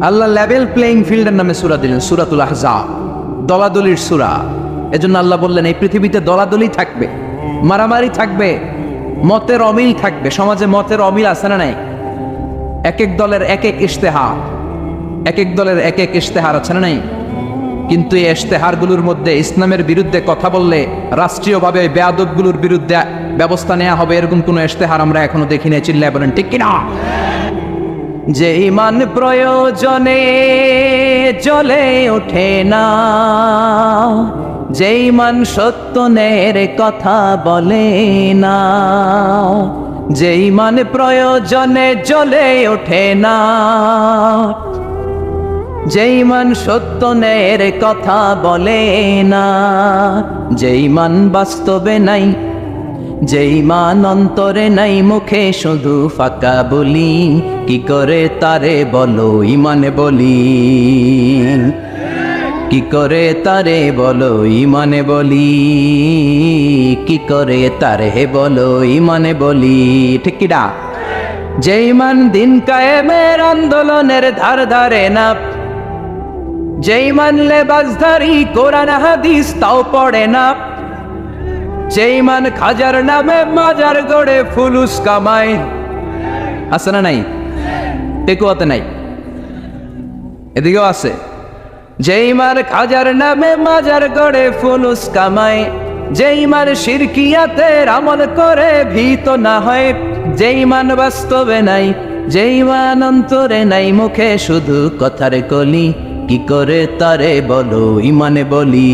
Speaker 1: আল্লাহ লেভেল প্লেইং ফিল্ডের নামে সূরা দিলেন, সূরাতুল আহজাব, দলাদলির সূরা। এজন্য আল্লাহ বললেন, এই পৃথিবীতে দলাদলি থাকবে, মারামারি থাকবে, মতের অমিল থাকবে। সমাজে মতের অমিল আছে না নাই? এক এক দলের এক এক ইশতেহার, এক এক দলের এক এক ইশতেহার আছে না নাই? কিন্তু এই ইশতেহারগুলোর মধ্যে ইসলামের বিরুদ্ধে কথা বললে রাষ্ট্রীয়ভাবে বেয়াদবগুলোর বিরুদ্ধে ব্যবস্থা নেওয়া হবে, এরকম কোনো ইশতেহার আমরা এখনো দেখি নাই। চিল্লায় বলেন ঠিক কিনা? যে ইমান প্রয়োজনে জ্বলে ওঠে না, যে ইমান সত্যনের কথা বলে না, যে ইমান প্রয়োজনে জ্বলে ওঠে না, যে ইমান সত্যনের কথা বলে না, যে ইমান বাস্তবে নাই, যে ইমান অন্তরে নাই, মুখে শুধু ফাঁকা বলি, কি করে তারে বলো ইমানে বলি, কি করে তারে বলো ইমানে বলি, কি করে তারে বলো ইমানে বলি, ঠিক কিনা? যে ইমান দিন কায়েমের আন্দোলনের ধার ধারে না, যে ইমান লেবাসধারী কোরআন হাদিস তাও পড়ে না, যে ইমান খাজার নামে মাজার গড়ে ফুলুস কামায়, আছে না নাই? পেকুয়াতে নাই, এদিকেও আছে। যে ইমান খাজার নামে মাজার গড়ে ফুলুস কামায়, যে ইমান শিরকিয়াতের আমল করে ভীত না হয়, যে ইমান বাস্তবে নাই, যে ইমান অন্তরে নাই, মুখে শুধু কথার কলি, কি করে তারে বলো ইমানে বলি,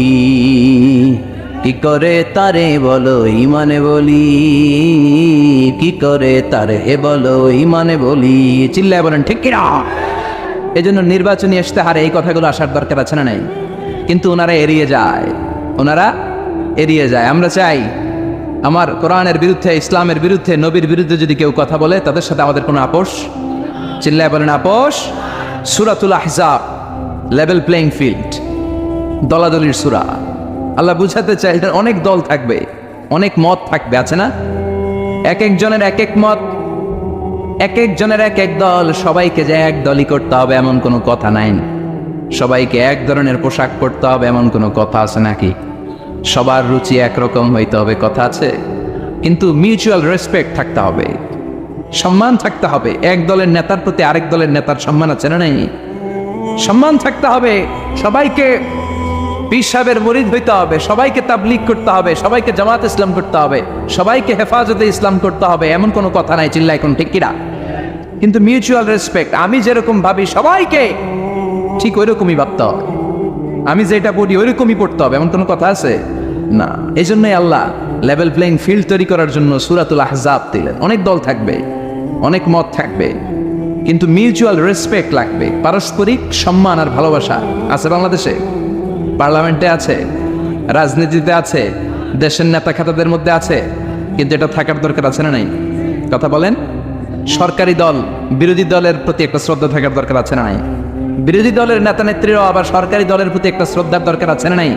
Speaker 1: কি করে তারে বলো ইমানে বলি, কি করে তারে বলো ইমানে বলি। চিল্লায় বলেন ঠিক কিনা? এই জন্য নির্বাচনী ইশতেহারে এই কথাগুলো আসার দরকার আছে না নাই? কিন্তু ওনারা এড়িয়ে যায়, ওনারা এড়িয়ে যায়। আমরা চাই আমার কোরআনের বিরুদ্ধে, ইসলামের বিরুদ্ধে, নবীর বিরুদ্ধে যদি কেউ কথা বলে তাদের সাথে আমাদের কোনো আপোষ, চিল্লায় বলেন আপোষ। সূরাতুল আহজাব, লেভেল প্লেইং ফিল্ড, দলাদলির সূরা। আল্লাহ বুঝাতে চাই অনেক দল থাকবে, অনেক মত থাকবে, আছে না? এক একজনের এক এক মত, এক একজনের এক এক দল। সবাইকে যে এক দলই করতে হবে এমন কোনো কথা নাই। সবাইকে এক ধরনের পোশাক পরতে হবে এমন কোনো কথা আছে নাকি? সবার রুচি একরকম হইতে হবে কথা আছে? কিন্তু মিউচুয়াল রেসপেক্ট থাকতে হবে, সম্মান থাকতে হবে। এক দলের নেতার প্রতি আরেক দলের নেতার সম্মান আছে না নাই? সম্মান থাকতে হবে। সবাইকে পীর সাহেবের মুরিদ হইতে হবে, সবাইকে তাবলীগ করতে হবে, সবাইকে জামাত ইসলাম করতে হবে, সবাইকে হেফাজতে ইসলাম করতে হবে এমন কোনো কথা নাই। চিল্লা এখন ঠিক কিনা? কিন্তু মিউচুয়াল রেসপেক্ট, আমি যেরকম ভাবি সবাইকে ঠিক ওই রকমই ভাবতে হবে, আমি যেটা পড়ি ওই রকমই পড়তে হবে এমন কোনো কথা আছে না। এই জন্যই আল্লাহ লেভেল প্লেইং ফিল্ড তৈরি করার জন্য সূরাতুল আহজাব দিলেন। অনেক দল থাকবে, অনেক মত থাকবে, কিন্তু মিউচুয়াল রেসপেক্ট লাগবে। পারস্পরিক সম্মান আর ভালোবাসা আছে বাংলাদেশে, পার্লামেন্টে আছে, রাজনীতিতে আছে, দেশের নেতা খাতাদের মধ্যে আছে, কিন্তু এটা থাকার দরকার আছে না নাই? কথা বলেন। সরকারি দল বিরোধী দলের প্রতি একটা শ্রদ্ধা থাকার দরকার আছে না নাই? বিরোধী দলের নেতা নেত্রীরাও আবার সরকারি দলের প্রতি একটা শ্রদ্ধার দরকার আছে না নাই?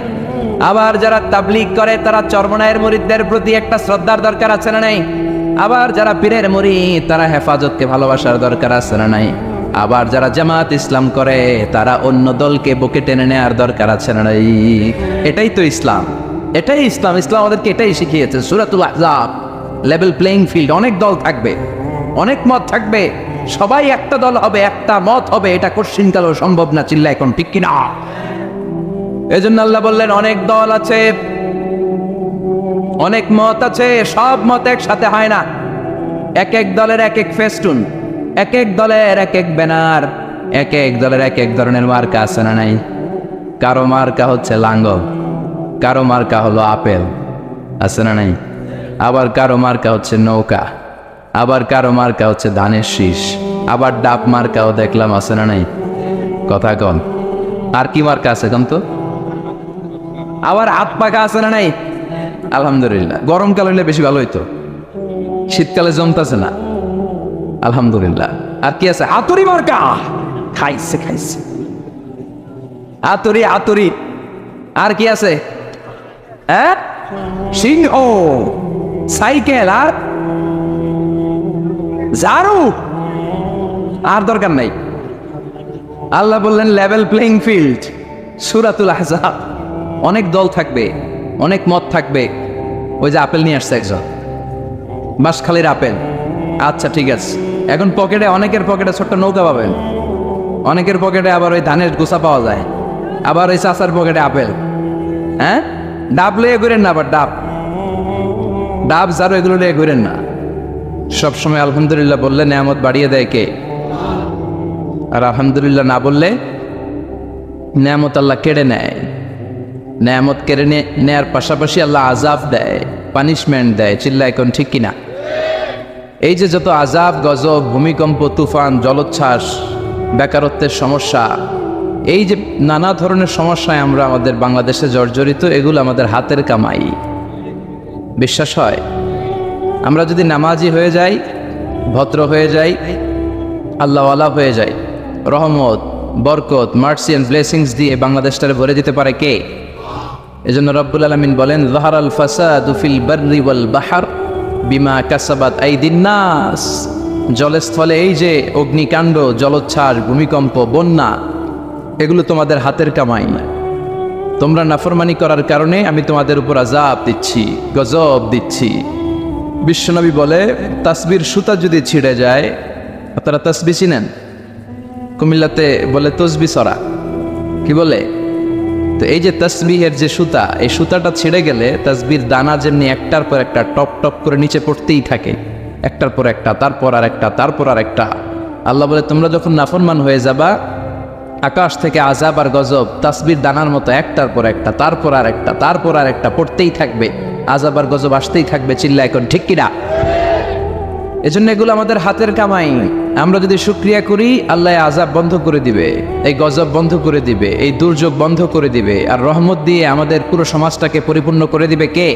Speaker 1: আবার যারা তাবলীগ করে তারা চরমনায়ের মুরিদদের প্রতি একটা শ্রদ্ধার দরকার আছে না নাই? আবার যারা পীরের মুরিদ তারা হেফাজতকে ভালোবাসার দরকার আছে না নাই? আবার যারা জামাত ইসলাম করে তারা অন্য দলকে বুকে টেনে নেওয়ার দরকার আছে না নাই? এটাই তো ইসলাম, এটাই ইসলাম। ইসলাম আমাদেরকে এটাই শিখিয়েছে। সূরাতুল আহজাব, লেভেল প্লেইং ফিল্ড। অনেক দল থাকবে, অনেক মত থাকবে, সবাই একটা দল হবে, একটা মত হবে, এটা কোশ্চিনকালেও সম্ভব না। চিল্লা এখন ঠিক কিনা? এজন্য আল্লাহ বললেন অনেক দল আছে, অনেক মত আছে, সব মত একসাথে হয় না। এক এক দলের এক এক ফেস্টুন, এক এক দলের এক এক ব্যানার, এক এক দলের এক এক ধরনের মার্কা আছে না নাই? কারো মার্কা হচ্ছে লাঙ্গল, কারো মার্কা হলো আপেল, আছে না নাই? আবার কারো মার্কা হচ্ছে নৌকা, আবার কারো মার্কা হচ্ছে ধানের শীষ, আবার ডাব মার্কাও দেখলাম, আছে না নাই? কথা কন। আর কি মার্কা আছে কন তো? আবার হাত পাখা আছে না নাই? আলহামদুলিল্লাহ। গরমকাল হইলে বেশি ভালো হইতো, শীতকালে জমতেছে না। আলহামদুলিল্লাহ। আর কি আছে? হাতুড়ি মার্কা। খাইছে খাইছে হাতুড়ি, হাতুড়ি। আর কি আছে? হ্যাঁ, সিংহ, সাইকেল, আর ঝাড়ু। আর দরকার নাই। আল্লাহ বললেন লেভেল প্লেইং ফিল্ড, সূরাতুল আহজাব। অনেক দল থাকবে, অনেক মত থাকবে। ওই যে আপেল নিয়ে আসছে একজন, বাঁশখালীর আপেল। আচ্ছা ঠিক আছে। এখন পকেটে, অনেকের পকেটে ছোট্ট নৌকা পাবেন, অনেকের পকেটে আবার ওই ধানের গোছা পাওয়া যায়, আবার ওই চাচার পকেটে আপেল। হ্যাঁ, ডাব লয়ে ঘুরেন না, আবার ডাব, ডাব ঝাড়ু এগুলো লয়ে ঘুরেন না। সবসময় আলহামদুলিল্লাহ বললে নেয়ামত বাড়িয়ে দেয় কে? আর আলহামদুলিল্লাহ না বললে নেয়ামত আল্লাহ কেড়ে নেয়। নেয়ামত কেড়ে নেয়ার পাশাপাশি আল্লাহ আজাব দেয়, পানিশমেন্ট দেয়। চিল্লা এখন ঠিক কিনা? এই যে যত আজাব, গজব, ভূমিকম্প, তুফান, জলোচ্ছ্বাস, বেকারত্বের সমস্যা, এই যে নানা ধরনের সমস্যায় আমরা আমাদের বাংলাদেশে জর্জরিত, এগুলো আমাদের হাতের কামাই। বিশ্বাস হয়? আমরা যদি নামাজি হয়ে যাই, ভদ্র হয়ে যাই, আল্লাহওয়ালা হয়ে যাই, রহমত, বরকত, মার্সি এন্ড ব্লেসিংস দিয়ে বাংলাদেশটারে ভরে দিতে পারে কে? এজন্য রব্বুল আলামিন বলেন যাহারাল ফাসাদু ফিল বাররি ওয়াল বাহর বিমা কাসাবাত আইদিন নাস। জলস্থলে এই যে অগ্নিকাণ্ড, জলোচ্ছ্বাস, ভূমিকম্প, বন্যা, এগুলো তোমাদের হাতের কামাই না। তোমরা নাফরমানি করার কারণে আমি তোমাদের উপর আযাব দিচ্ছি, গজব দিচ্ছি। বিশ্বনবী বলে, তাসবির সুতা যদি ছিঁড়ে যায়, আপনারা তাসবি চিনেন? কুমিল্লাতে বলে তসবি সরা, কি বলে? তো এই যে তাসবিহের যে সুতা, এই সুতাটা ছিঁড়ে গেলে তাসবির দানা যেমনি একটার পর একটা টপ টপ করে নিচে পড়তেই থাকে, একটার পর একটা, তারপর আর একটা, তারপর আর একটা। আল্লাহ বলে, তোমরা যখন নাফরমান হয়ে যাবা, আকাশ থেকে আযাব আর গজব তাসবির দানার মতো একটার পর একটা, তারপর আর একটা, তারপর আর একটা পড়তেই থাকবে, আযাব আর গজব আসতেই থাকবে। চিল্লা এখন ঠিক কিনা? এজন্য এগুলো আমাদের হাতের কামাই। আমরা যদি শুকরিয়া করি, আল্লাহ আযাব বন্ধ করে দিবে, এই গজব বন্ধ করে দিবে, এই দুর্যোগ বন্ধ করে দিবে, আর রহমত দিয়ে আমাদের পুরো সমাজটাকে পরিপূর্ণ করে দিবে কে?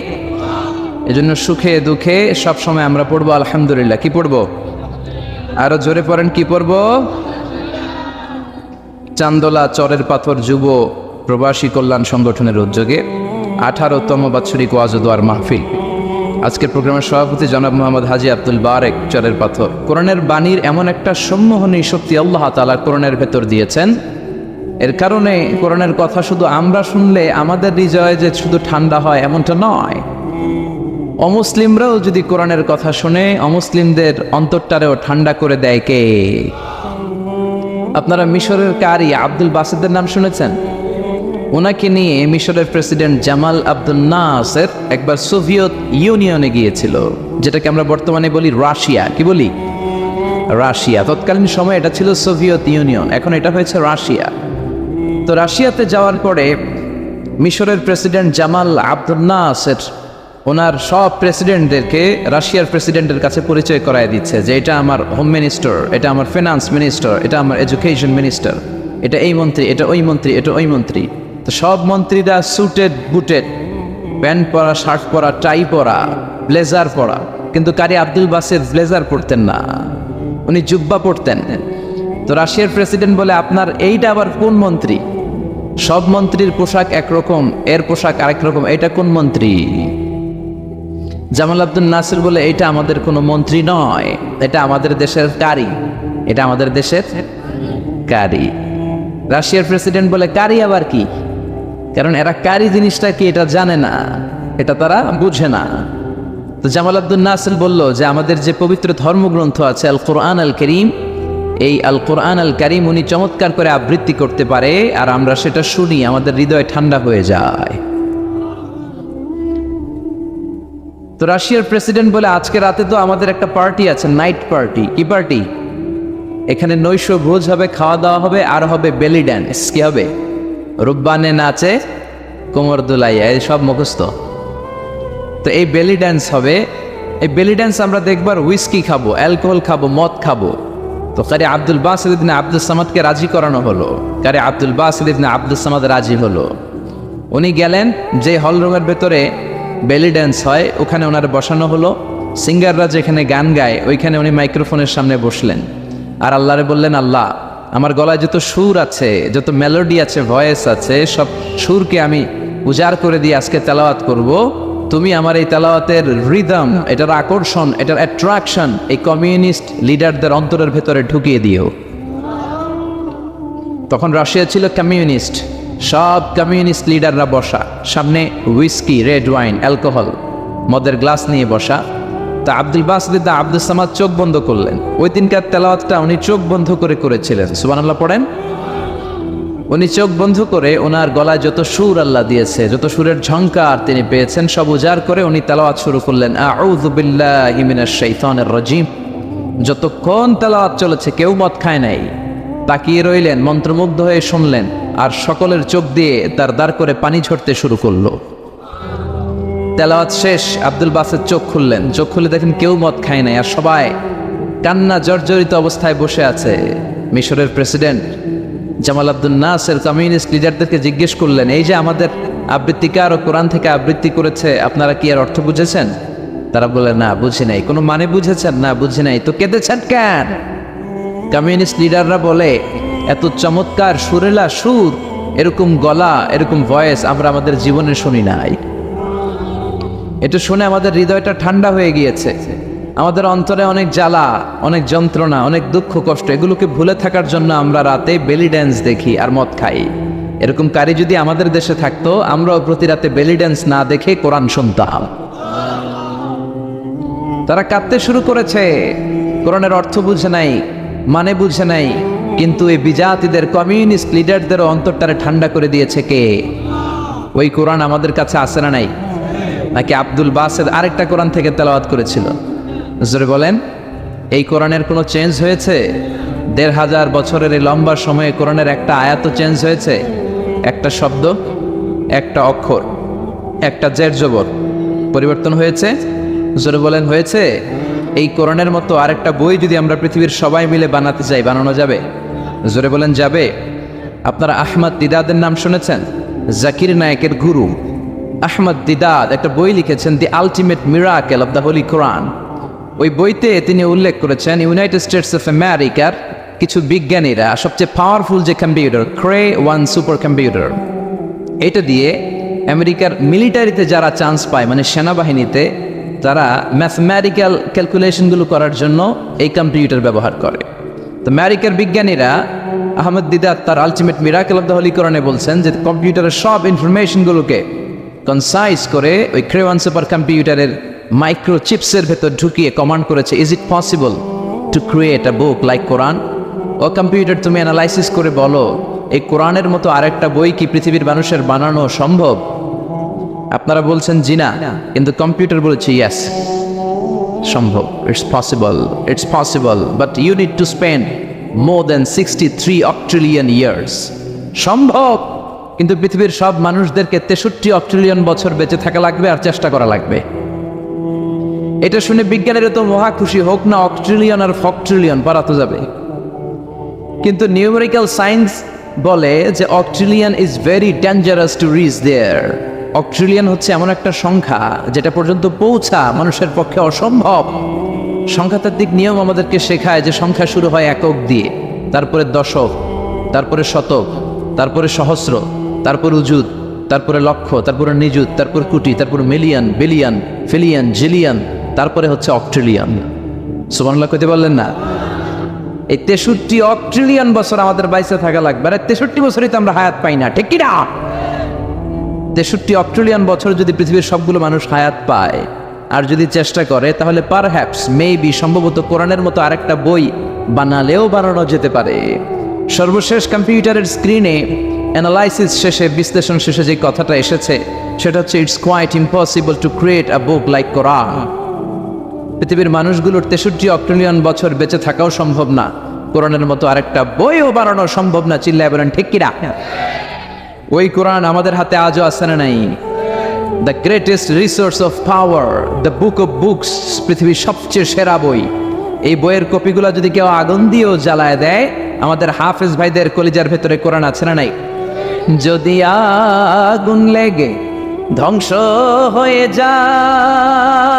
Speaker 1: এজন্য সুখে দুঃখে সব সময় আমরা পড়বো আলহামদুলিল্লাহ। কি পড়বো? আরো জোরে পড়েন, কি পড়বো? চান্দোলা চরের পাথর যুব প্রবাসী কল্যাণ সংগঠনের উদ্যোগে 18তম বাৎসরিক ওয়াজ ও দোয়ার মাহফিল। আজকের প্রোগ্রামের সভাপতি জনাব মোহাম্মদ হাজি আব্দুল বারেক, চরের পাথর। কোরআনের বাণীর এমন একটা সম্মোহনী শক্তি আল্লাহ তাআলা কোরআনের ভেতর দিয়েছেন। এর কারণে কোরআনের কথা শুধু আমরা শুনলে আমাদের হৃদয় যে শুধু ঠান্ডা হয় এমনটা নয়, অমুসলিমরাও যদি কোরআনের কথা শুনে অমুসলিমদের অন্তরটারেও ঠান্ডা করে দেয় কে? আপনারা মিশরের কারি আব্দুল বাসেদের নাম শুনেছেন? ওনাকে নিয়ে মিশরের প্রেসিডেন্ট জামাল আব্দুল নাসের একবার সোভিয়েত ইউনিয়নে গিয়েছিল, যেটাকে আমরা বর্তমানে বলি রাশিয়া। কি বলি? রাশিয়া। তৎকালীন সময় এটা ছিল সোভিয়েত ইউনিয়ন, এখন এটা হয়েছে রাশিয়া। তো রাশিয়াতে যাওয়ার পরে মিশরের প্রেসিডেন্ট জামাল আব্দুল নাসের ওনার সব প্রেসিডেন্টদেরকে রাশিয়ার প্রেসিডেন্টের কাছে পরিচয় করায় দিচ্ছে যে এটা আমার হোম মিনিস্টার, এটা আমার ফিনান্স মিনিস্টার, এটা আমার এডুকেশন মিনিস্টার, এটা এই মন্ত্রী, এটা ওই মন্ত্রী, এটা ওই মন্ত্রী। তো সব মন্ত্রীরা সুটেড বুটেড, প্যান্ট পরা, শার্ট পরা, টাই পরা, ব্লেজার পরা। কিন্তু কারি আব্দুল বাসের ব্লেজার পরতেন না, উনি জুব্বা পরতেন। তো রাশিয়ার প্রেসিডেন্ট বলে, আপনার এইটা আবার কোন মন্ত্রী? সব মন্ত্রীর পোশাক একরকম, এর পোশাক আরেক রকম, এটা কোন মন্ত্রী? জামাল আব্দুল নাসির বলে, এটা আমাদের কোনো মন্ত্রী নয়, এটা আমাদের দেশের কারি, এটা আমাদের দেশের কারি। রাশিয়ার প্রেসিডেন্ট বলে, কারি আবার কি? কারণ এরা কারি জিনিসটা কি এটা জানে না, এটা তারা বুঝে না। তো জামাল আব্দুল নাসির বলল যে আমাদের যে পবিত্র ধর্মগ্রন্থ আছে আল কোরআন আল করিম, এই আল কোরআন আল করিম উনি চমৎকার করে আবৃত্তি করতে পারে, আর আমরা সেটা শুনি, আমাদের হৃদয় ঠান্ডা হয়ে যায়। তো রাশিয়ার প্রেসিডেন্ট বলে, আজকে রাতে তো আমাদের একটা পার্টি আছে, নাইট পার্টি। কি পার্টি? এখানে নৈশ ভোজ হবে, খাওয়া দাওয়া হবে, আর হবে বেলি ড্যান্স। কি হবে? রুব্বানে নাচে কোমর দুলাইয়া, এই সব মুখস্থ। তো এই বেলি ড্যান্স হবে, এই বেলি ড্যান্স আমরা দেখবার হুইস্কি খাবো, অ্যালকোহল খাবো, মদ খাবো। তো কারি আব্দুল বাসিত ইবনে আব্দুস সামাদকে রাজি করানো হলো। কারি আব্দুল বাসিত ইবনে আব্দুস সামাদ রাজি হলো। উনি গেলেন, যে হল রুমের ভেতরে বেলি ড্যান্স হয় ওখানে ওনার বসানো হলো। সিঙ্গাররা যেখানে গান গায় ওইখানে উনি মাইক্রোফোনের সামনে বসলেন, আর আল্লাহরে বললেন, আল্লাহ আমার গলায় যত সুর আছে, যত মেলোডি আছে, ভয়েস আছে, সব সুরকে আমি উজাড় করে দিয়ে আজকে তেলাওয়াত করব। তুমি আমার এই তেলাওয়াতের রিদম, এটার আকর্ষণ, এটার অ্যাট্রাকশন এই কমিউনিস্ট লিডারদের অন্তরের ভেতরে ঢুকিয়ে দিও। তখন রাশিয়া ছিল কমিউনিস্ট, সব কমিউনিস্ট লিডাররা বসা, সামনে হুইস্কি, রেড ওয়াইন, অ্যালকোহল, মদের গ্লাস নিয়ে বসা। তা আব্দুল বাসিত আব্দুস সামাদ চোখ বন্ধ করলেন। ওই দিনকার তেলাওয়াতটা উনি চোখ বন্ধ করে করেছিলেন। সুবহানাল্লাহ পড়েন। উনি চোখ বন্ধ করে ওনার গলায় যত সুর আল্লাহ দিয়েছে, যত সুরের ঝংকার তিনি পেয়েছেন, সব উজাড় করে উনি তেলাওয়াত শুরু করলেন, আউযু বিল্লাহি মিনাশ শাইতানির রাজিম। যতক্ষণ তেলাওয়াত চলেছে কেউ মদ খায় নাই, তাকিয়ে রইলেন, মন্ত্রমুগ্ধ হয়ে শুনলেন, আর সকলের চোখ দিয়ে তার দাঁড় করে পানি ঝরতে শুরু করলো। তেলাওয়াত শেষ, আব্দুল বাসেত চোখ খুললেন, চোখ খুলে দেখেন কেউ মদ খায় নাই, আর সবাই কান্না জর্জরিত অবস্থায় বসে আছে। মিশরের প্রেসিডেন্ট জামাল আব্দুল নাসের কমিউনিস্ট লিডারদেরকে জিজ্ঞেস করলেন, এই যে আমাদের আবৃত্তিকার ও কোরআন থেকে আবৃত্তি করেছে, আপনারা কি আর অর্থ বুঝেছেন? তারা বলে, না বুঝি নাই। কোনো মানে বুঝেছেন? না বুঝি নাই। তো কেঁদেছেন কেন? কমিউনিস্ট লিডাররা বলে, এত চমৎকার সুরেলা সুর, এরকম গলা, এরকম ভয়েস আমরা আমাদের জীবনে শুনি নাই। এটা শুনে আমাদের হৃদয়টা ঠান্ডা হয়ে গিয়েছে। আমাদের অন্তরে অনেক জ্বালা, অনেক যন্ত্রণা, অনেক দুঃখ কষ্ট, এগুলোকে ভুলে থাকার জন্য আমরা রাতে বেলি ড্যান্স দেখি আর মদ খাই। এরকম কারি যদি আমাদের দেশে থাকতো, আমরাও প্রতি রাতে বেলি ড্যান্স না দেখে কোরআন শুনতাম। তারা কাঁদতে শুরু করেছে, কোরআনের অর্থ বুঝে নাই, মানে বুঝে নাই, কিন্তু এই বিজাতিদের কমিউনিস্ট লিডারদেরও অন্তরটারে ঠান্ডা করে দিয়েছে কে? ওই কোরআন আমাদের কাছে আসে না নাই? নাকি আব্দুল বাসেদ আরেকটা কোরআন থেকে তেলাওয়াত করেছিল? জোরে বলেন, এই কোরআনের কোনো চেঞ্জ হয়েছে? ১৫০০ বছরের এই লম্বা সময়ে কোরআনের একটা আয়াত চেঞ্জ হয়েছে? একটা শব্দ, একটা অক্ষর, একটা জের জবর পরিবর্তন হয়েছে? জোরে বলেন, হয়েছে? এই কোরআনের মতো আরেকটা বই যদি আমরা পৃথিবীর সবাই মিলে বানাতে চাই, বানানো যাবে? জোরে বলেন, যাবে? আপনারা আহমদ দিদাদের নাম শুনেছেন? জাকির নায়েকের গুরু আহমদ দিদাদ একটা বই লিখেছেন, the ultimate miracle of the holy Quran. ওই বইতে তিনি উল্লেখ করেছেন ইউনাইটেড স্টেটস অফ আমেরিকার কিছু বিজ্ঞানীরা সবচেয়ে পাওয়ারফুল যে কম্পিউটার, ক্রে 1 সুপার কম্পিউটার, এটা দিয়ে আমেরিকার মিলিটারিতে যারা চান্স পায়, মানে সেনাবাহিনীতে, তারা ম্যাথমেটিক্যাল ক্যালকুলেশনগুলো করার জন্য এই কম্পিউটার ব্যবহার করে। তো আমেরিকার বিজ্ঞানীরা আহমদ দিদাত তার ultimate miracle of the holy কোরআনে বলছেন যে কম্পিউটারের সব ইনফরমেশনগুলোকে কনসাইজ করে ওই ক্রে 1 সুপার কম্পিউটারের মাইক্রোচিপসের ভেতর ঢুকিয়ে কমান্ড করেছে, is it possible to create a book like Quran? ও কম্পিউটার, তুমি অ্যানালাইসিস করে বলো, এই কোরআনের মতো আরেকটা বই কি পৃথিবীর মানুষের বানানো সম্ভব? আপনারা বলছেন জি না, কিন্তু কম্পিউটার বলছে ইয়েস, সম্ভব, it's possible, it's possible, but you need to spend more than 63 octillion years. সম্ভব, কিন্তু পৃথিবীর সব মানুষদেরকে 63 অক্ট্রিলিয়ন বছর বেঁচে থাকা লাগবে আর চেষ্টা করা লাগবে। এটা শুনে বিজ্ঞানীরা তো মহা খুশি, হোক না অক্ট্রিলিয়ন আর ফক্ট্রিলিয়ন, পারা তো যাবে। কিন্তু নিউমেরিক্যাল সায়েন্স বলে যে octillion is very dangerous to reach there. Octillion হচ্ছে এমন একটা সংখ্যা যেটা পর্যন্ত পৌঁছা মানুষের পক্ষে অসম্ভব। সংখ্যাতাত্ত্বিক নিয়ম আমাদেরকে শেখায় যে সংখ্যা শুরু হয় একক দিয়ে, তারপরে দশক, তারপরে শতক, তারপরে সহস্র, তারপর উজুত, তারপরে লক্ষ, তারপরে নিযুত, তারপর কোটি, তারপর মিলিয়ন, বিলিয়ন, ফিলিয়ন, জিলিয়ন, তারপরে হচ্ছে অক্ট্রিলিয়ন। সুবহানাল্লাহ কইতে বললেন না? এই 63 অক্ট্রিলিয়ন বছর আমাদের বাইসে থাকা লাগবে। আর 63 বছরই তো আমরা হায়াত পাই না, ঠিক কি না? 63 অক্ট্রিলিয়ন বছর যদি পৃথিবীর সবগুলো মানুষ হায়াত পায় আর যদি চেষ্টা করে, তাহলে পারহ্যাপস, মেবি, সম্ভবত কোরআনের মতো আরেকটা বই বানালেও বানানো যেতে পারে। সর্বশেষ কম্পিউটারের স্ক্রিনে অ্যানালাইসিস শেষে, বিশ্লেষণ শেষে যে কথাটা এসেছে সেটা হচ্ছে, it's quite impossible to create a book like Quran. পৃথিবীর মানুষগুলোর 63 অক্ট্রিলিয়ন বছর বেঁচে থাকাও সম্ভব না, কোরআনের মতো আরেকটা বইও বানানো সম্ভব না। চিল্লায় বলেন ঠিক কিনা? ওই কোরআন আমাদের হাতে আজও আছে না নাই? The greatest resource of power, the book of books, পৃথিবীর সবচেয়ে সেরা বই। এই বইয়ের কপিগুলো যদি কেউ আগুন দিয়েও জ্বালায় দেয়, আমাদের হাফেজ ভাইদের কলিজার ভেতরে কোরআন আছে না নাই? যদি আগুন লেগে ধ্বংস হয়ে যায়,